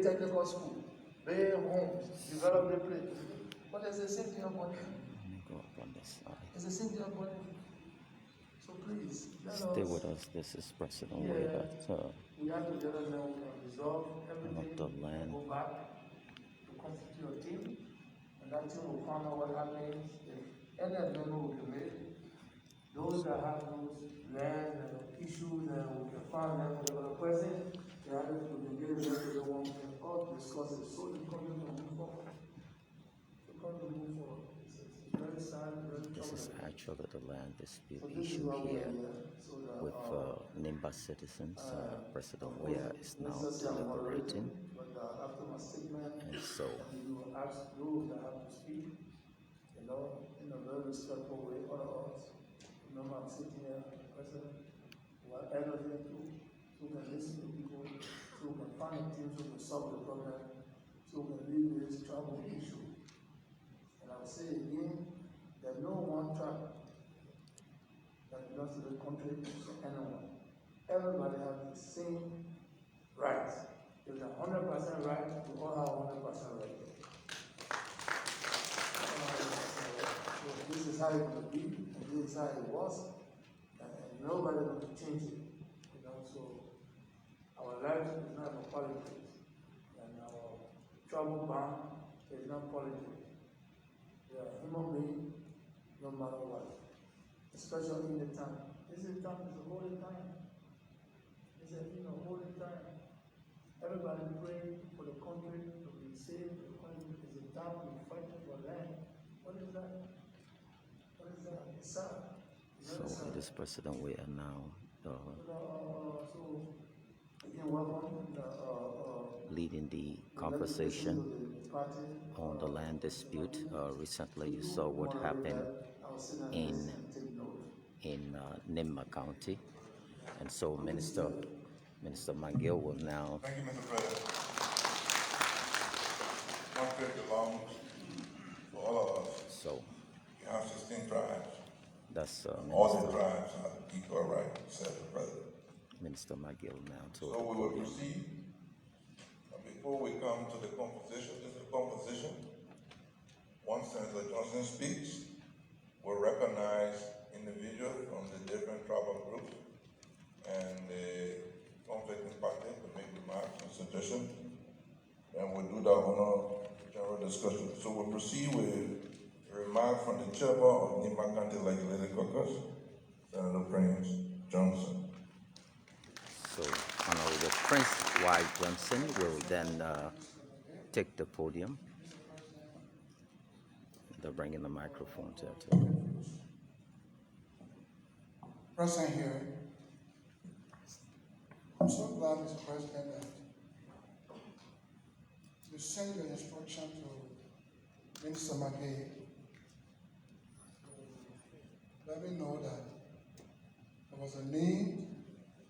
technical school, build homes, develop the place. But there's the same thing upon him. Let me go up on this side. There's the same thing upon him. So please, Stay with us. This is President Weah. We have to get us now, we can resolve everything, the land. go back to constitute a team, and that team will find out what happens. If any amendment will be made, those that have those land issues, we can find them with the other person, they have it, we can get it ready, they want to all discuss it, so the country can move forward. The country move forward. It's very sad, very This is troubling. actually the land dispute So this is issue why we're here so that, with Nimba citizens. President Weah is now deliberating. But after my statement, And so you will ask those that have to speak, in a very respectful way, all of us. Remember, I'm sitting here, President, we are elderly too, so we can listen to people, so we can find a team, so we can solve the problem, so we can leave this trouble issue. And I'll say again, there's no one tribe that belongs to the country to anyone. Everybody has the same rights. If they're 100% right, we all have 100% right. So this is how it will be, and this is how it was, and nobody will change it. So our life is not about politics, and our trouble bound is not politics. We are human beings, no matter what. Especially in the time. This is time, it's a holy time. It's a holy time. Everybody pray for the country to be saved. The country is a time to fight for land. What is that? What is that? It's sad. So it is President Weah now Again, welcome. leading the conversation on the land dispute. Recently, you saw what happened in Nimba County, and so Minister McGill will now. Thank you, Mr. President. One fifth belongs for all of us. So You have 16 tribes. that's All the tribes have equal rights, said the president. Minister McGill now to So we will proceed. Before we come to the composition, this is a composition. Once Senator Johnson speaks, we'll recognize individuals from the different tribal groups and the conflicting parties to make remarks and suggestions. And we'll do that on a general discussion. So we'll proceed with a remark from the chairman of Nimba County Legislative Caucus, Senator Prince Johnson. So Honorable Prince Y. Johnson will then take the podium. They're bringing the microphone to him. Present here, I'm so glad, Mr. President, that you sent your instruction to Minister McGee. Let me know that there was a need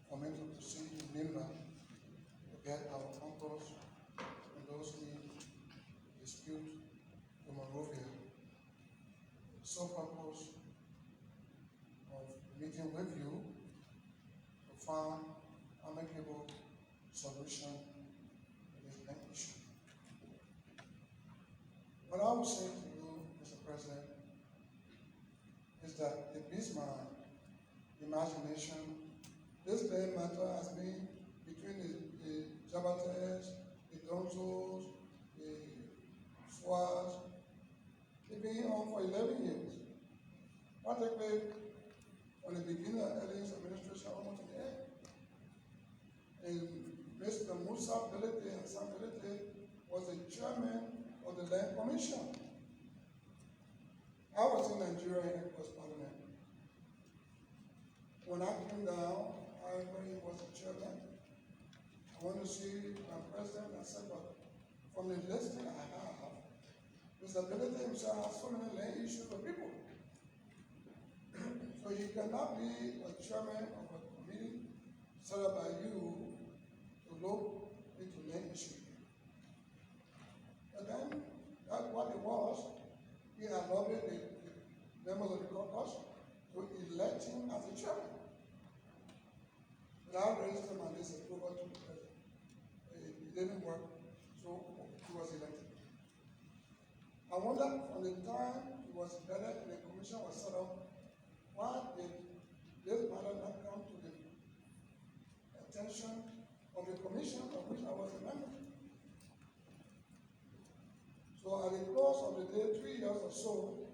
for me to proceed in Nimba to get our uncles and those in dispute to Monrovia. The sole purpose of meeting with you to find amicable solution to this land issue. What I would say to you, Mr. President, is that it beats my imagination. This land matter has been between the Jabates, the Donzos, the Swas. It's been on for 11 years. Particularly on the beginning of Ellie's administration, almost to the end. And Mr. Musa Belete and Sam Belete was the chairman of the Land Commission. I was in Nigeria in the first parliament. When I came down, I was the chairman. I want to see my president. I said, but from the listing I have, Mr. Belete himself has so many land issues for people. So you cannot be a chairman of a committee set up by you to look into land issues. But then, that's what it was. He had lobbied the members of the caucus to elect him as the chairman. But I raised him and disapproval to the president. It didn't work. So he was elected. I wonder from the time he was elected and the commission was set up, why did this matter not come to the attention of the commission of which I was a member? So at the close of the day, 3 years or so,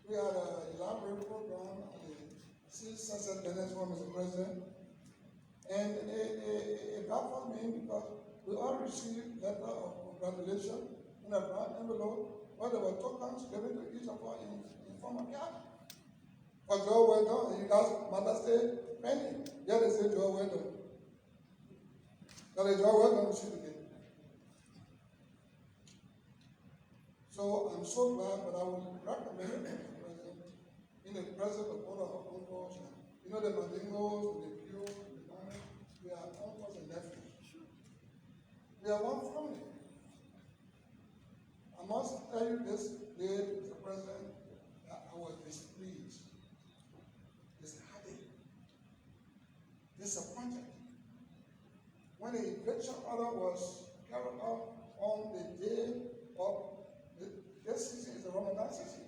we had an elaborate program at the Sunset Business for Mr. President, and it baffled me because we all received letter of congratulations in a brown envelope where there were tokens given to each of us in form of cash. For Joe well done, and you guys mother say penny. Yeah, they say Joe well done. So the Joe well done received again. So I'm so glad, but I would recommend Mr. President, in the presence of all our uncles, you know the Mandingos, the Pew, the Mami, we are uncles and nephews. We are one family. I must tell you this day, Mr. President, that I was displeased, disheartened, disappointed when the eviction order was carried out on the day of this season is the Ramadan season.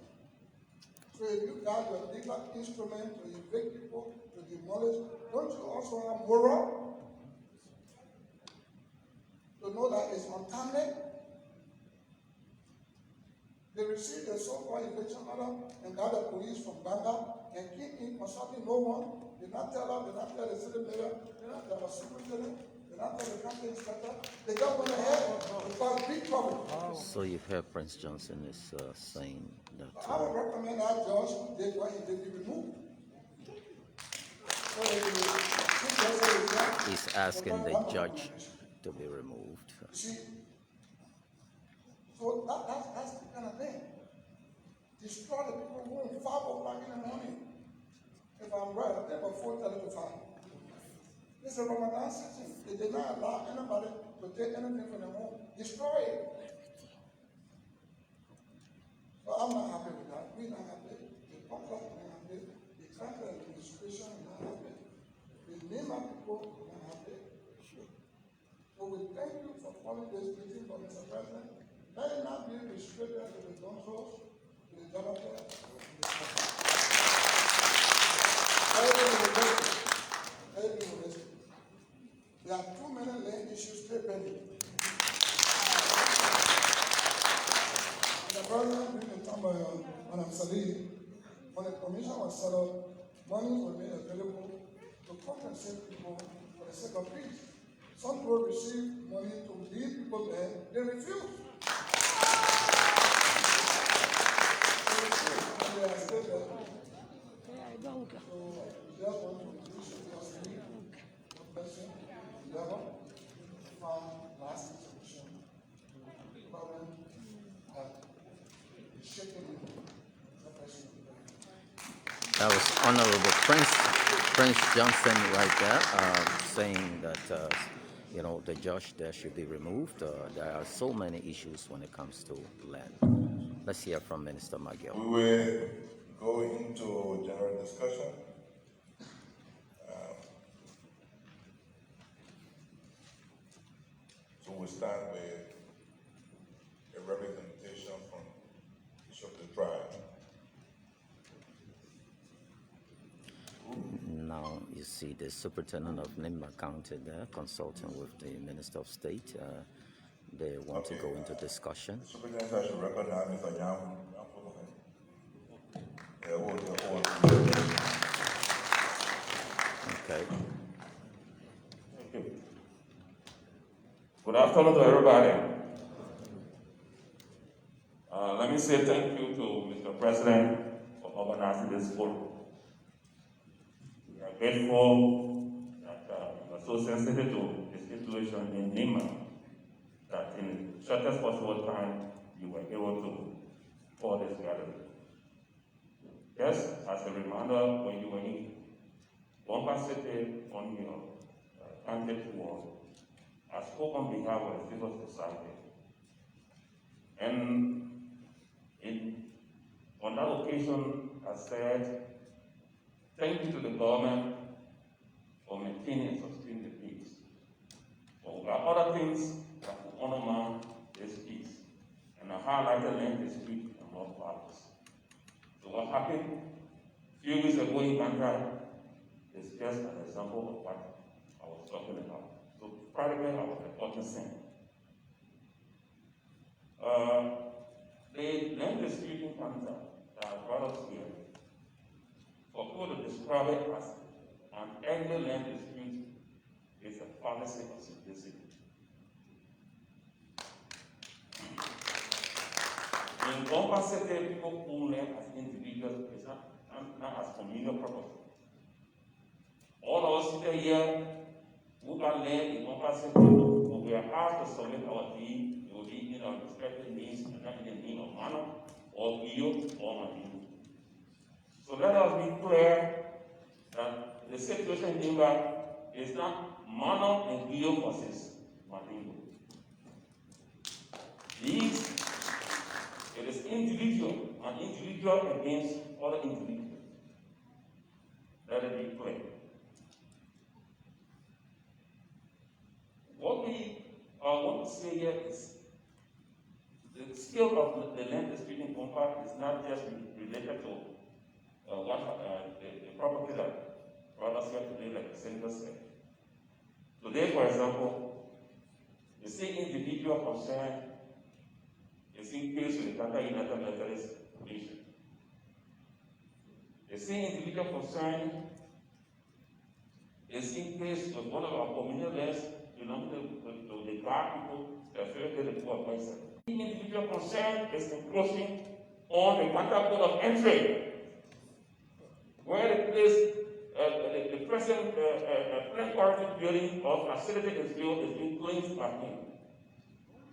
So if you got your legal instrument to evict people, to demolish, don't you also have moral to know that it's untimely? They received a so-called eviction order and got the police from Banga and keep in consulting no one. Did not tell them, did not tell the city mayor, did not tell the superintendent, did not tell the county inspector. They just went ahead and caused big trouble. So you heard Prince Johnson is saying that I would recommend that judge who did what he did be removed. So he's asking the judge to be removed. you see, so that's the kind of thing. Destroy the people who are 5 o'clock in the morning. If I'm right, I think about 4:30 to 5. It's a Ramadan season. They did not allow anybody to take anything from their home. Destroy it. So I'm not happy with that. We're not happy. The public is not happy. The country administration is not happy. The Nimba people are not happy. So we thank you for calling this meeting for Mr. President. Let it not be restricted to the councils, to the developers, to the there are too many land issues still pending. The president, during the time of Madam Salih, when the commission was set up, money was made available to compensate people for the sake of peace. Some people received money to leave people there, they refused. They are still there. So, we just want to wish you a blessing. Never found lasting solution. Problem is shaking the person. That was Honorable Prince Johnson right there, saying that the judge there should be removed. There are so many issues when it comes to land. Let's hear from Minister Magill. We will go into general discussion. So we start with a representation from each of the tribes. Now you see the superintendent of Nimba County there consulting with the Minister of State. They want to go into discussion. The superintendent, I should recognize Mr. Yam. Okay. Thank you. Good afternoon to everybody. Let me say thank you to Mr. President for organizing this forum. We are grateful that you are so sensitive to the situation in Nimba that in the shortest possible time you were able to call this gathering. Just as a reminder, when you were in Bomba City on your candidate wall, I spoke on behalf of the civil society. And on that occasion, I said, thank you to the government for maintaining and sustaining the peace. But there are other things that will honor man highlighted land dispute among parties. So what happened a few weeks ago in Bangkok is just an example of what I was talking about. So privately, I was reporting same. The land dispute in Bangkok that brought us here, for people to describe it as an early land dispute is a fallacy of simplicity. In Bomba City, people own land as individuals, it's not as communal property. All of us sitting here who got land in Bomba City, when we are asked to submit our deed, it will be in our respective names and not in the name of Mano or Guyo or Madingo. So let us be clear that the situation in Nimba is not Mano and Guyo versus Madingo. It is an individual against other individuals. Let it be clear. What we want to say here is the scale of the land dispute in Bomba is not just related to the property that brought us here today, like the senator said. Today, for example, the same individual concerned is in case with the Tata United Methodist Nation. The same individual concerned is in case with one of our communal lands belonging to the black people, especially the poor person. The individual concerned is encroaching on the Tata code of entry, where the place, the present planned parenthood building or facility is built is being claimed by him.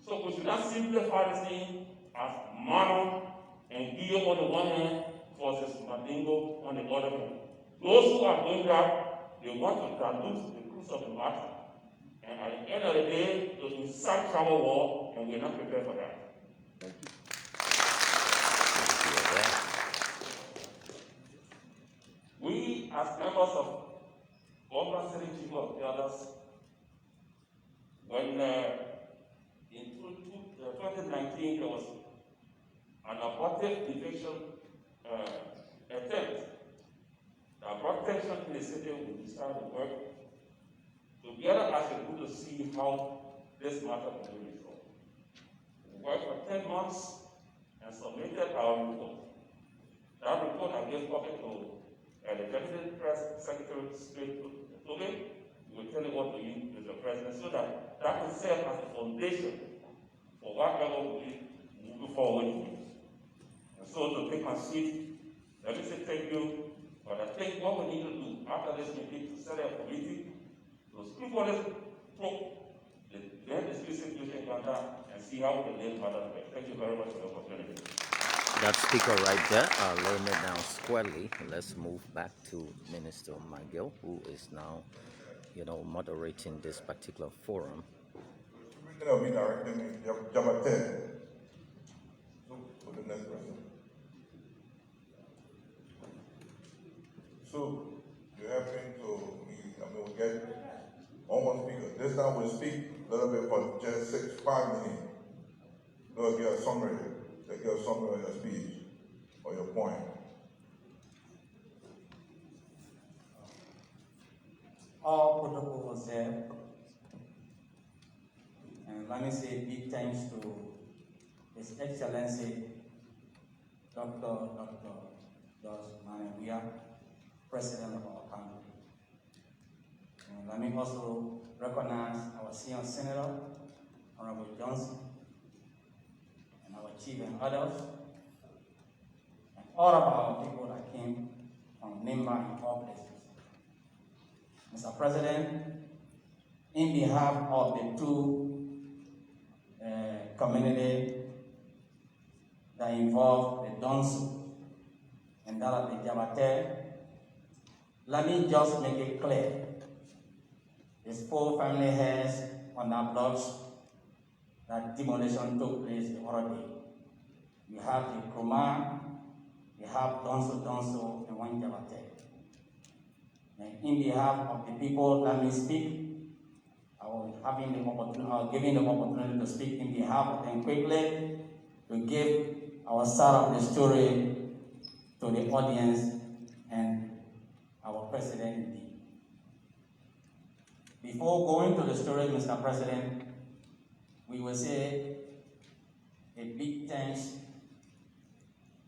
So we should not simplify this thing as Mano and Guyo on the one hand versus Madingo on the other hand. Those who are doing that, they want to dilute the truth of the matter. And at the end of the day, to incite travel war, and we're not prepared for that. We, as members of Bomba City Chief of Elders, when in 2019 there was an abortive eviction attempt that brought tension in the city. We started to work together as a group to see how this matter could be resolved. We worked for 10 months and submitted our report. That report I gave copy to the Deputy Press Secretary straight to me. We will tell you what to you, Mr. President, so that can serve as a foundation for whatever we move forward with. And so to take my seat, let me say thank you. But I think what we need to do after this meeting to set up a committee to speak for this the land dispute situation in Uganda and see how we can live further. Thank you very much for the opportunity. That speaker right there, laying it down squarely. Let's move back to Minister Miguel, who is now, moderating this particular forum. I'll be directing Jabate for the next person. So, you happen to we get almost speaker. This time we'll speak a little bit for just 5 minutes. They'll get a summary. They'll get a summary of your speech or your point. All protocols there. And let me say big thanks to His Excellency Dr. Weah, President of our country. And let me also recognize our senior Senator, Honorable Johnson, and our chief and others, and all of our people that came from Nimba and all places. Mr. President, in behalf of the two community that involve the Donsu and that of the Jabate, let me just make it clear. There's 4 family heads on that blocks that demolition took place the other day. We have the Kroma, we have Donsu, and one Jabate. And in behalf of the people, let me speak. I will giving the opportunity to speak in behalf of them quickly. to give our side of the story to the audience and our president indeed. Before going to the story, Mr. President, we will say a big thanks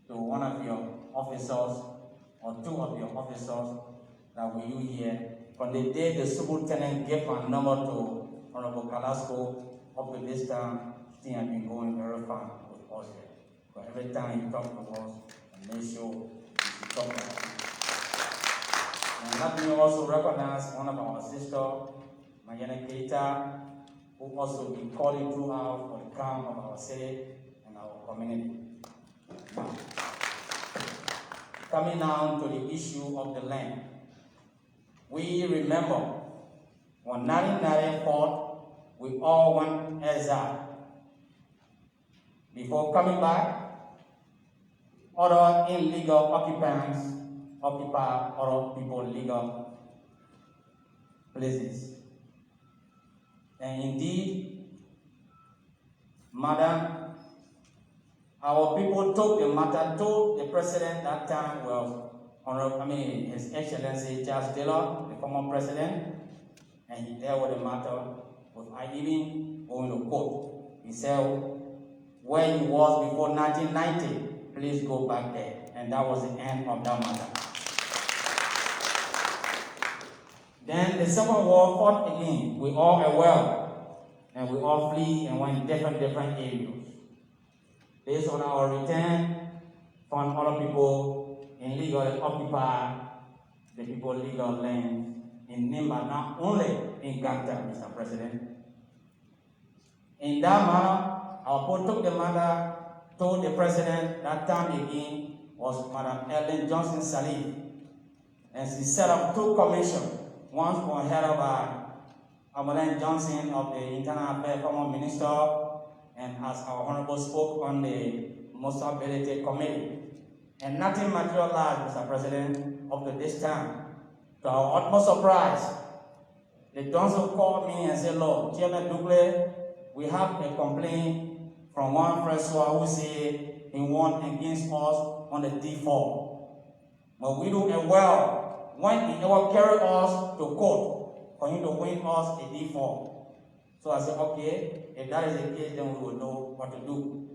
to one of your officers or two of your officers that were you here. From the day the superintendent gave our number to Honorable Carrasco up to this time, things have been going very fine with us here. But every time he talked to us and made sure he talked to us. And let me also recognize one of our sisters, Mayana Keita, who also been calling throughout for the calm of our city and our community. Now, coming down to the issue of the land, we remember when 1994, we all went exile. Before coming back, other illegal occupants occupy other people's legal places. And indeed, Madam, our people took the matter to the president that time was His Excellency Charles Taylor, the former president, and he dealt with the matter without even going to court. He said, where he was before 1990, please go back there. And that was the end of that matter. Then the Civil War fought again. We all aware, and we all flee and went different areas. Based on our return, found other people illegally occupy the people legal land in Nimba, not only in Ganta, Mr. President. In that manner, our people took the matter, told the president that time again was Madam Ellen Johnson Salif, and she set up two commissions. One was headed by Ellen Johnson of the Internal Affairs former minister, and as our honorable spoke on the Most Ability Committee. And nothing materialized, Mr. President, up to this time. To our utmost surprise, the Johnson called me and said, look, Chairman Dugle, we have a complaint from one Francois who said he won against us on the D4. But we do it well when he ever carry us to court for him to win us a D4. So I said, okay, if that is the case, then we will know what to do.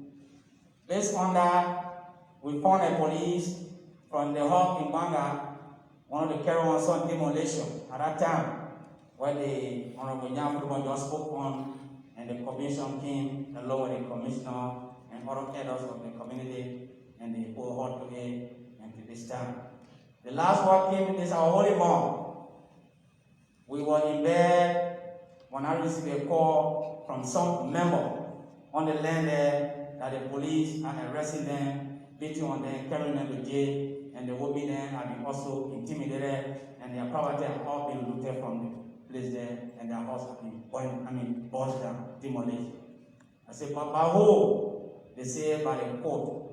Based on that, we found a police from the hub in Banga, one of the carry on some demolition at that time, where the Honorable Nyam just spoke on, and the commission came along with the commissioner and other heads of the community, and they pulled hard today and to this time. The last one came this our holy mom. We were in bed when I received a call from some member on the land there that the police are arresting them, beating on them, carrying them to jail, and the women there have been also intimidated, and their property have all been looted from the place there, and their house have been burnt down, demolished. I said, but by who? They say by the court.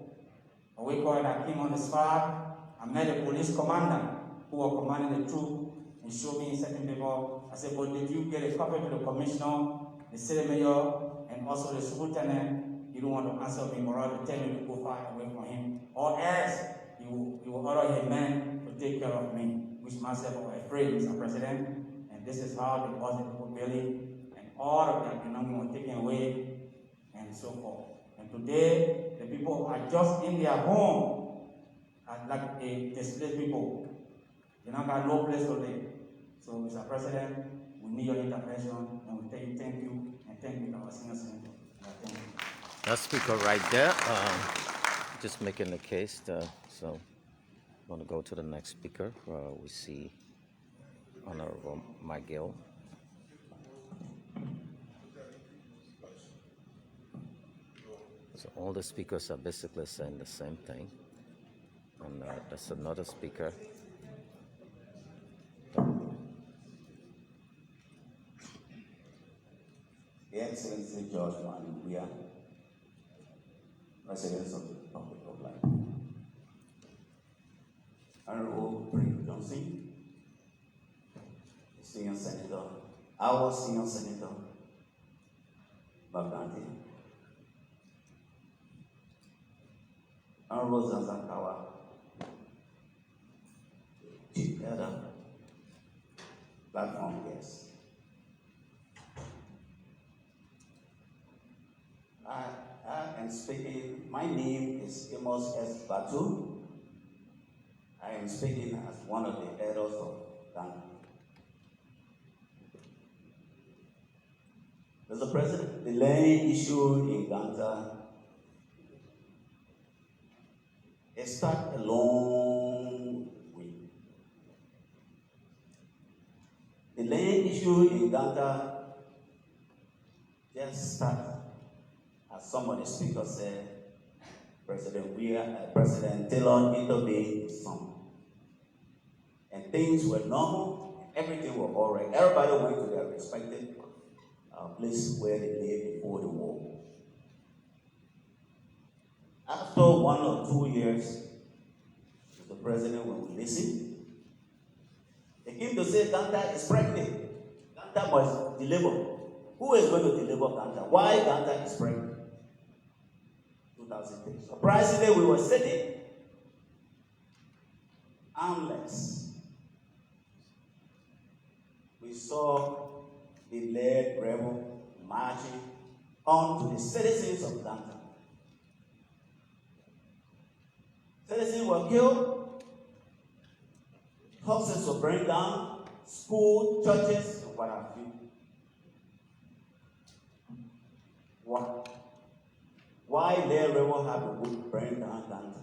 A week later, I came on the spot. I met the police commander who was commanding the troop and showed me certain people. I said, but did you get a copy to the commissioner, the city mayor, and also the superintendent? You don't want to answer me, but rather tell me to go far away from him. Or else, you will order a man to take care of me, which myself was afraid, Mr. President. And this is how the boss of the building and all of their belongings were taken away and so forth. And today, the people are just in their home, like displaced people. They now got no place to live. So, Mr. President, we need your intervention, and we thank you, and thank you to our senior senator. Thank you. That speaker right there, just making the case. So, I'm going to go to the next speaker. We see Honorable Miguel. So all the speakers are basically saying the same thing. And that's another speaker. Excellency George Weah, President of the Republic of Liberia. Honorable Prince Johnson, Senior Senator, our Senior Senator, Bagante, Honorable Zanzakawa, Chief Elder, platform guests. I am speaking, my name is Amos S. Batu. I am speaking as one of the elders of Ghana. Mr. President, the land issue in Ghana it started a long way. The land issue in Ghana just started, as some of the speakers said, President Weah, President Taylor intervened in some. And things were normal, everything was all right. Everybody went to their respective places where they lived before the war. After 1 or 2 years, Mr. President, when we listened, they came to say Ghana is pregnant. Ghana must deliver. Who is going to deliver Ghana? Why Ghana is pregnant? 2003. Surprisingly, we were sitting armless. We saw the led rebel marching on to the citizens of Ghana. Citizens were killed, houses were burned down, schools, churches, and what have you. Why the rebel have a wood burned down Ghana?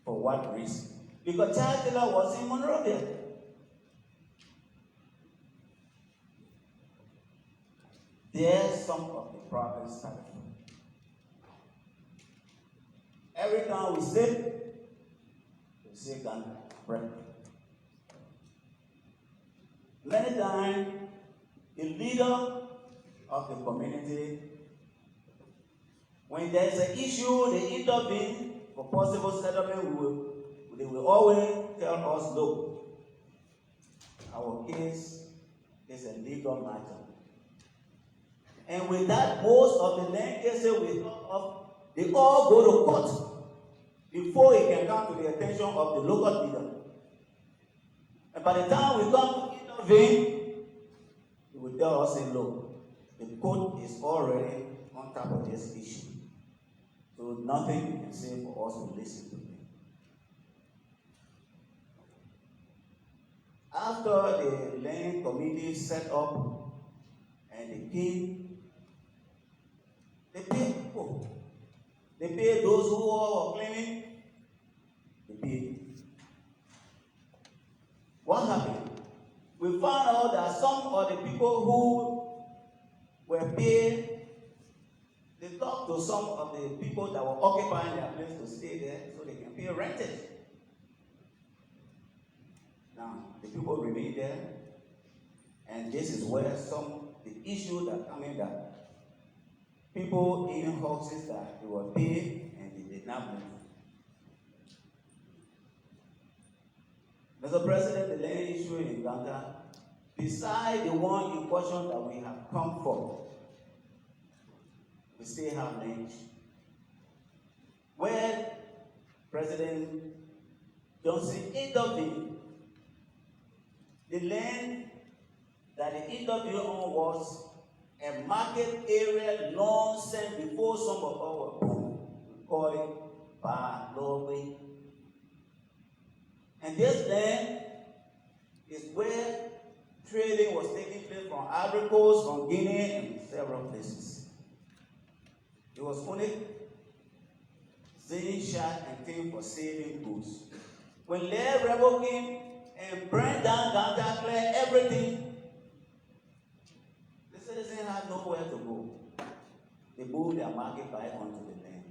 For what reason? Because Charles Taylor was in Monrovia. There some of the problems started from. Every time we say Ghana, break. Many times, the leader of the community, when there's an issue, they intervene for possible settlement, they will always tell us, look, our case is a legal matter. And with that, most of the land cases we talk of, they all go to court before it can come to the attention of the local leader. And by the time we come to intervene, they will tell us, say, look, the court is already on top of this issue. So nothing you can say for us to listen to them. After the land committee set up and they came, they paid people. They paid those who were claiming. They paid. What happened? We found out that some of the people who were paid, they talked to some of the people that were occupying their place to stay there so they can pay rented. Now, the people remain there, and this is where the issue that coming that people in houses that they were paid and they did not move. Mr. President, the land issue in Ghana, besides the one in question that we have come for, we still have land issue. Where President Johnson intervened, the land that he intervened on was a market area long since before some of our people. We call it Bar Norway. And this land is where trading was taking place from Ivory Coast, from Guinea, and several places. It was only Zane shot and came for saving goods. When the rebel came and burned down Ghana, cleared everything, the citizens had nowhere to go. They moved their market back onto the land.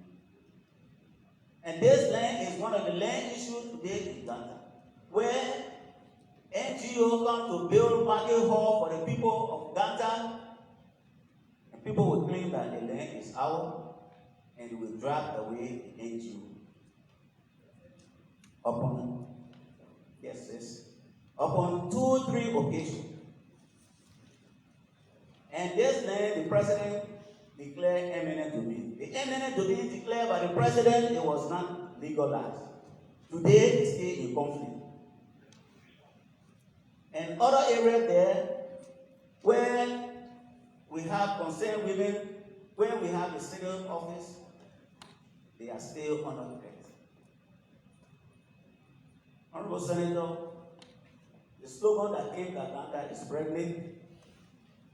And this land is one of the land issues today in Ghana, where NGO come to build market hall for the people of Ghana, and people will claim that the land is ours, and they will drive away the NGO. Upon 2-3 occasions. And this land, the president declared eminent domain. The The eminent domain declared by the president, it was not legalized. Today, it's still in conflict. And other areas there where we have concerned women, where we have a single office, they are still under threat. Honorable Senator, the slogan that came that Uganda is pregnant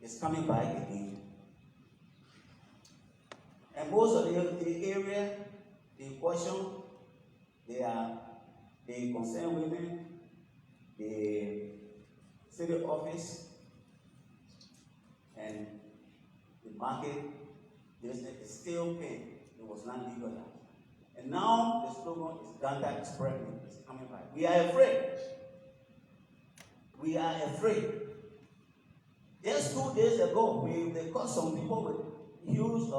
is coming back again. And most of the area in question, they concern women, the city office, and the market business is still paying. It was not legalized. And now the slogan is Uganda is pregnant, it's coming back. We are afraid. We are afraid. Just 2 days ago, they caught some people with huge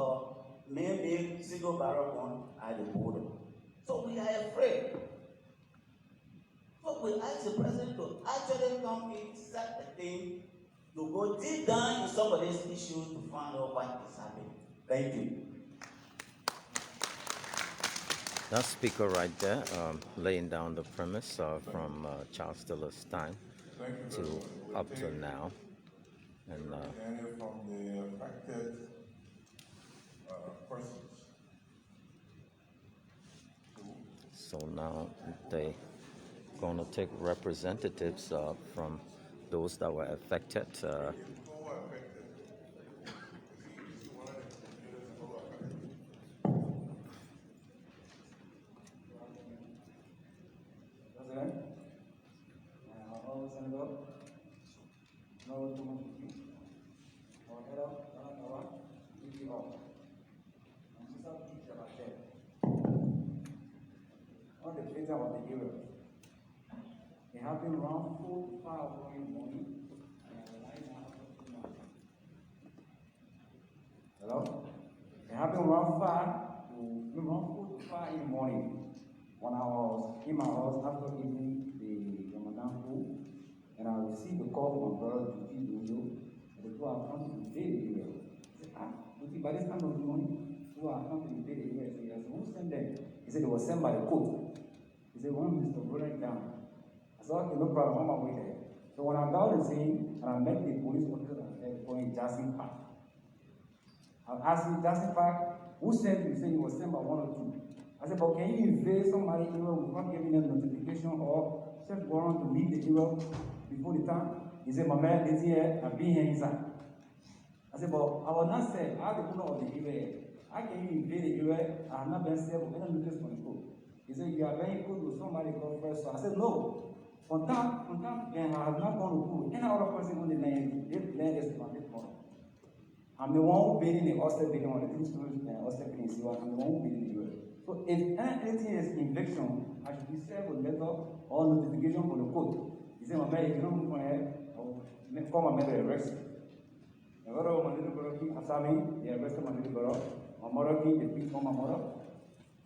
man-made single barrel gun at the border. So we are afraid. So we ask the president to actually come in, set the thing, to go deep down in some of these issues to find out what is happening. Thank you. That speaker right there, laying down the premise from Charles Taylor's time to up to now. And Daniel, from the affected persons. so now they gonna take representatives from those that were affected. On the data of the euro, it happened around 4 to 5 o'clock in the morning. Hello? It happened around 4 to 5 in the morning when I was in my house after eating the Ramadan food, and I received a call from my brother to feed the window, and the two are coming to pay the euro. I said, by this time of the morning, who are coming to pay the euro? I said, who sent them? He said, it was sent by the court. He said, one Mr. Brother down. I said, okay, no problem, on my way there. So when I got the scene, and I met the police officer going Jackson Park. I asked him, Jackson Park, who sent you? He said, it was sent by 1 or 2. I said, but can you invade somebody without giving them notification or search warrant to leave the area before the time? He said, my man is here, I've been here inside. I said, but I was not said, I have the owner of the area. I can invade the area, I have not been served with any notice from the court. He said, you are very good with somebody called first. So I said, no. From time, and I have not gone to court. Any other person on the land, this land is my money. I'm the one who building the Oyster building on the 3-story Oyster building, so I'm the one who building the area. So if anything is eviction, I should be served with letter or notification from the court. He said, my man, if you don't move from here, I'll call my mother arrest. My brother, my little brother, after me, they arrested my little brother. My mother came, they picked on my mother.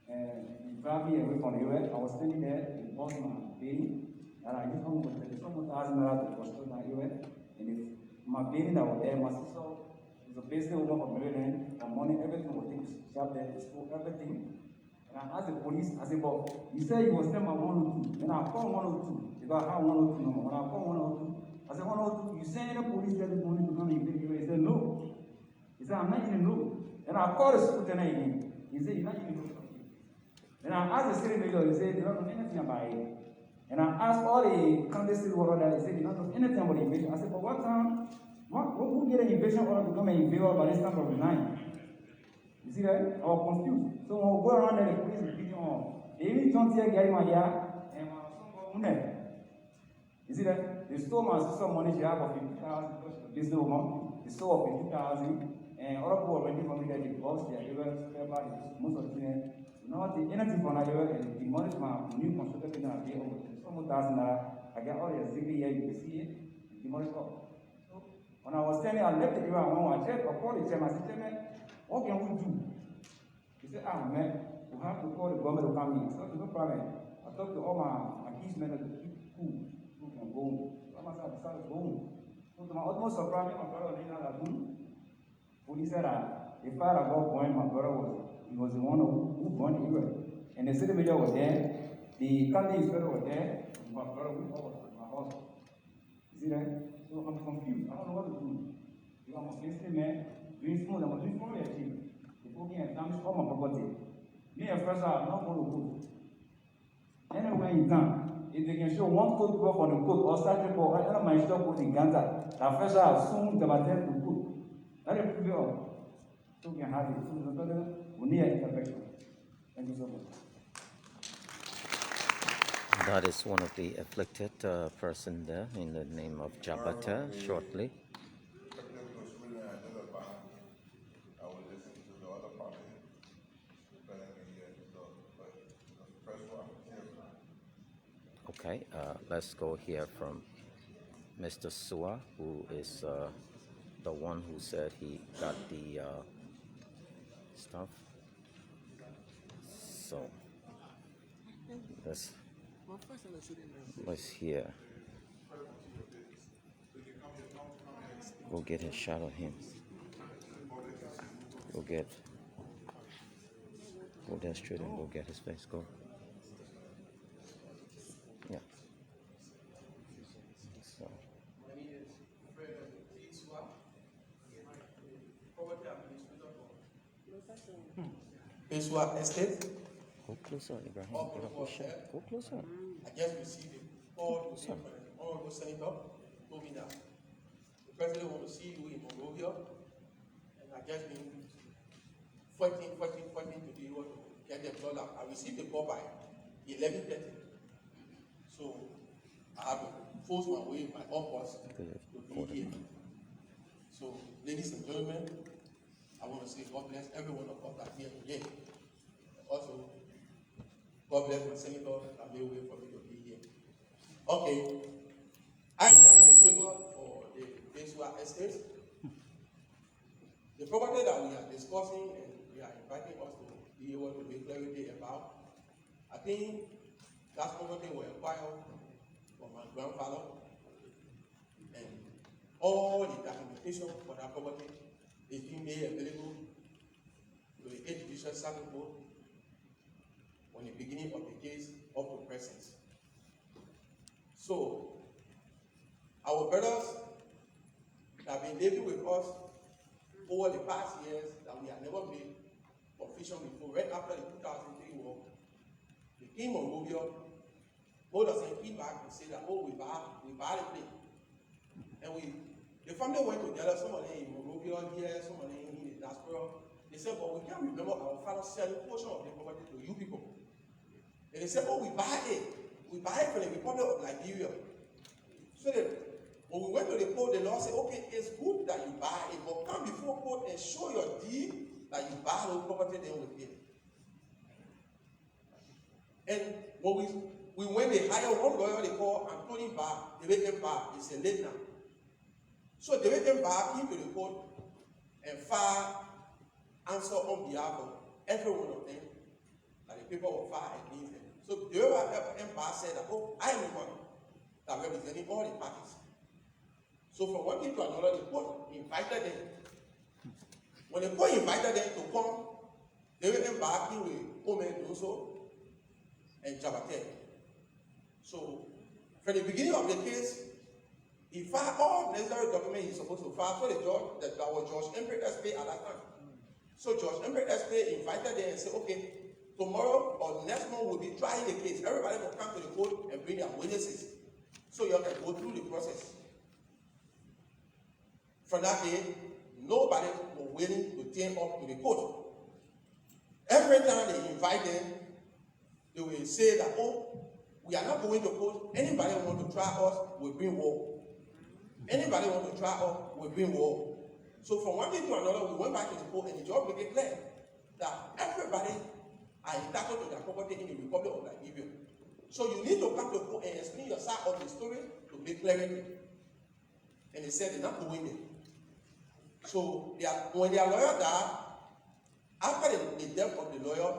And he grabbed me away from the US. I was standing there, he bought my baby. And I just hung with $1,000 to construct my US. And if my baby that was there, my sister is a business woman from Maryland. My money, everything was taken to shop there, to school, everything. And I asked the police, I said, but you said you was sent my 102. And I called 102 because I have 102 number. When I called 102, I said, 102, you sent the police there this morning to come and invade you? He said, no. He said, I'm not even know. And I called the superintendent again. He said, you're not even know. And I asked the city manager, he said, they don't know anything about it. And I asked all the county city order that, he said, they don't know anything about the invasion. I said, but what time? Who get an invasion order to come and invade by this time of the night? You see that? I was confused. So when we go around there, the police is beating on. They even don't see a guy in my yard, and my son got wounded. You see that? They stole my sister money, she had for 50,000 because she's a business woman. They stole 50,000, and other people already for me that they boss their area, spare body, most of the things. Not the energy for Nigeria, and the money my new constructor thing I pay over $1,000. I get all the exhibit here, you can see it, the money up. So when I was standing, I left the area, I checked, I called the chairman, I said, chairman, what can we do? He said, man, we have to call the government to come in. I said, no problem. I talked to all my kids men to keep cool, so we can go home. So I decided to go home. So to my utmost surprise, my brother was in that room. Police said that the fire I got going, my brother was He was the one who burned the area. And the city manager was there, the county inspector was there, my brother was at my house. You see that? So I'm confused. I don't know what to do. Because I'm a gangster man, doing smooth, I'm doing small achievement. The broken and damaged all my property. Me and first I'm not going to vote. Anywhere in town, if they can show one code book on the code or start report, I don't mind stop code in Gaza. That first I assume the material to put. That is prove it all. So we can have it. So we need an intervention. Thank you so much. That is one of the afflicted person there in the name of Jabata shortly. I will listen to the other party. Okay, let's go hear from Mr. Sua, who is the one who said he got the stuff. So let's hear. Go get a shot of him. Go there straight and go get his face. Go. Yeah. So. Weah Estate. Go closer, Ibrahim. Go closer. I just received a call to from the Honorable Senator, told me that the President wants to see you in Monrovia, and I just been fighting to be able to get the blood out. I received the call by 11:30, so I have to force my way, my purpose to be here. So, ladies and gentlemen, I want to say God bless every one of us that here today. Also, God bless my senator that made way for me to be here. Okay, I am the administrator for the Weah Estate. The property that we are discussing and we are inviting us to be able to make clarity about, I think that property was acquired from my grandfather, and all the documentation for that property is being made available to the 8th Judicial Circuit Court on the beginning of the case up to present. So, our brothers that have been living with us over the past years that we have never made official before, right after the 2003 war, they came on Monrovia, told us and came back and said that, oh, we buy the place. And the family went together, some of them in Monrovia here, some of them in the diaspora. They said, but we can't remember our father selling a portion of the property to you people. And they said, oh, we buy it. We buy it from the Republic of Nigeria. So that when we went to the court, the law said, okay, it's good that you buy it, but come before court and show your deed that you buy the property, then we pay. And when we went, they hired one lawyer they call Anthony Barr, David Barr, he's a late now. So David Barr came to the court and filed answer on behalf of every one of them that the paper were filed against them. So David Barr said that, oh, I am the one that representing all the parties. So from one thing to another, the court invited them. When the court invited them to come, David Barr came with Omen Doso and Jabate. So from the beginning of the case, he filed all necessary documents he's supposed to file. So the judge, that was George Emperor SP at that time. So George Emperor SP invited them and said, okay, tomorrow or next month we'll be trying the case. Everybody will come to the court and bring their witnesses. So you can go through the process. From that day, nobody was willing to turn up to the court. Every time they invite them, they will say that, oh, we are not going to court. Anybody want to try us, will bring war. Anybody want to try us, will bring war. So from one thing to another, we went back to the court and the judge made it clear that everybody are entitled to their property in the Republic of Nigeria. So you need to come to court and explain your side of the story to make clarity. And they said they're not going there. So when their lawyer died, after the death of the lawyer,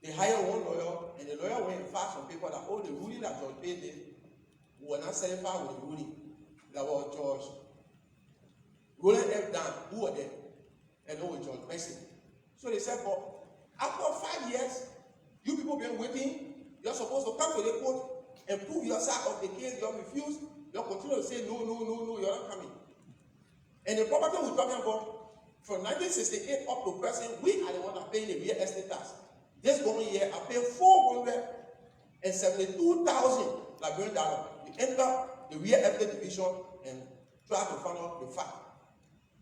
they hired one lawyer, and the lawyer went and filed some paper that, oh, the ruling that George Bay did, we were not satisfied with the ruling. That was George Roland F. Dan, who were there, and with George Mason. So they said, but after 5 years, you people been waiting, you're supposed to come to the court and prove your side of the case. You refuse, you continue to say, no, you're not coming. And the property we're talking about, from 1968 up to present, we are the ones that are paying the real estate tax. This going year, I pay $472,000 Liberian dollars. We enter the real estate division and try to find out the fact.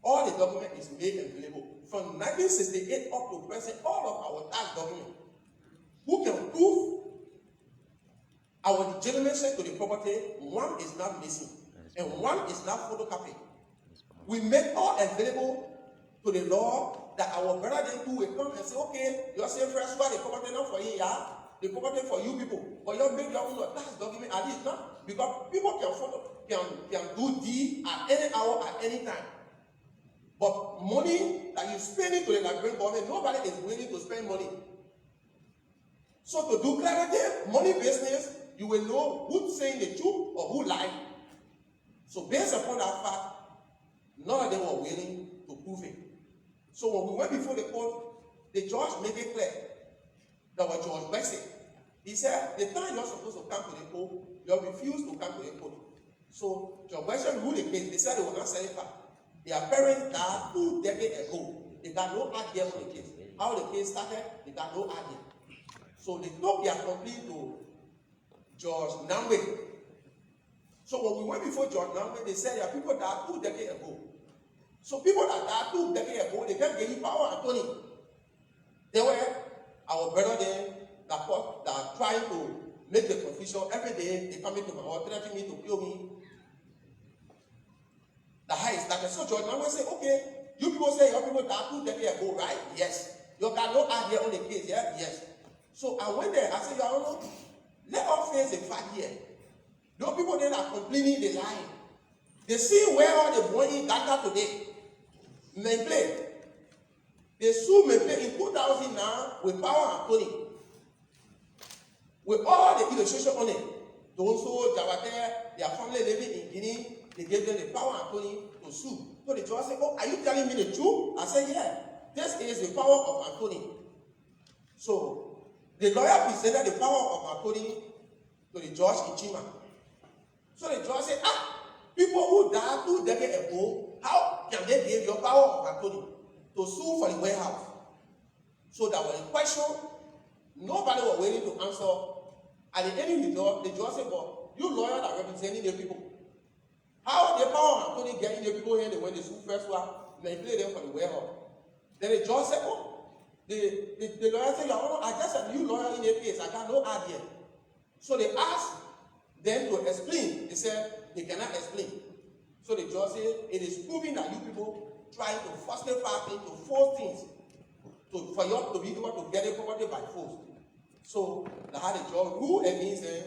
All the document is made available. From 1968 up to present, all of our tax documents. Who can prove our legitimacy to the property? One is not missing, and one is not photocopied. We make all available to the law that our brother then too will come and say, okay, you're saying first the property not for you, yeah? The property for you people, but you make your own tax document at least not, because people can do deed at any hour, at any time. But money that you spend it to the Liberian government, nobody is willing to spend money. So to do clarity, money business, you will know who's saying the truth or who lied. So based upon that fact, none of them were willing to prove it. So when we went before the court, the judge made it clear that what George Weah said. He said, the time you're supposed to come to the court, you refused to come to the court. So George Weah ruled the case. They said they were not selling back. Their parents died 2 decades ago. They got no idea on the case. How the case started, they got no idea. So they took their complaint to George Nimba. So when we went before George Nimba, they said there are people that 2 decades ago. So people that died 2 decades ago, they can't give you power and Tony. They were our brother then that are trying to make the confusion. Every day they come into my house, threatening me to kill me. The high started. So George Nimba said, okay, you people say your people died 2 decades ago, right? Yes. You got no idea on the case, yeah? Yes. So I went there, I said, Your Honor, let us face the fact here. Those people there are complaining, they lying. They see where all the money got today. Memplay. They sued Memplay in 2009 with power and Tony. With all the illustration on it. Those who Jawate, their family living in Guinea, they gave them the power and Tony to sue. So the judge said, oh, are you telling me the truth? I said, yeah. This is the power of Anthony. So the lawyer presented the power of Anthony to the judge in Chima. So the judge said, people who died 2 decades ago, how can they give your power of Anthony to sue for the warehouse? So that was a question nobody was willing to answer. At the end of the judge said, but you lawyers are representing the people. How the power of Anthony getting the people here when they sue first one, they play them for the warehouse? Then the judge said, oh, the lawyer said, Your Honor, I just a new lawyer in the case. I got no idea. So they asked them to explain. They said they cannot explain. So the judge said, it is proving that you people trying to force the party to force things for you to be able to get the property by force. So they had the judge rule against them.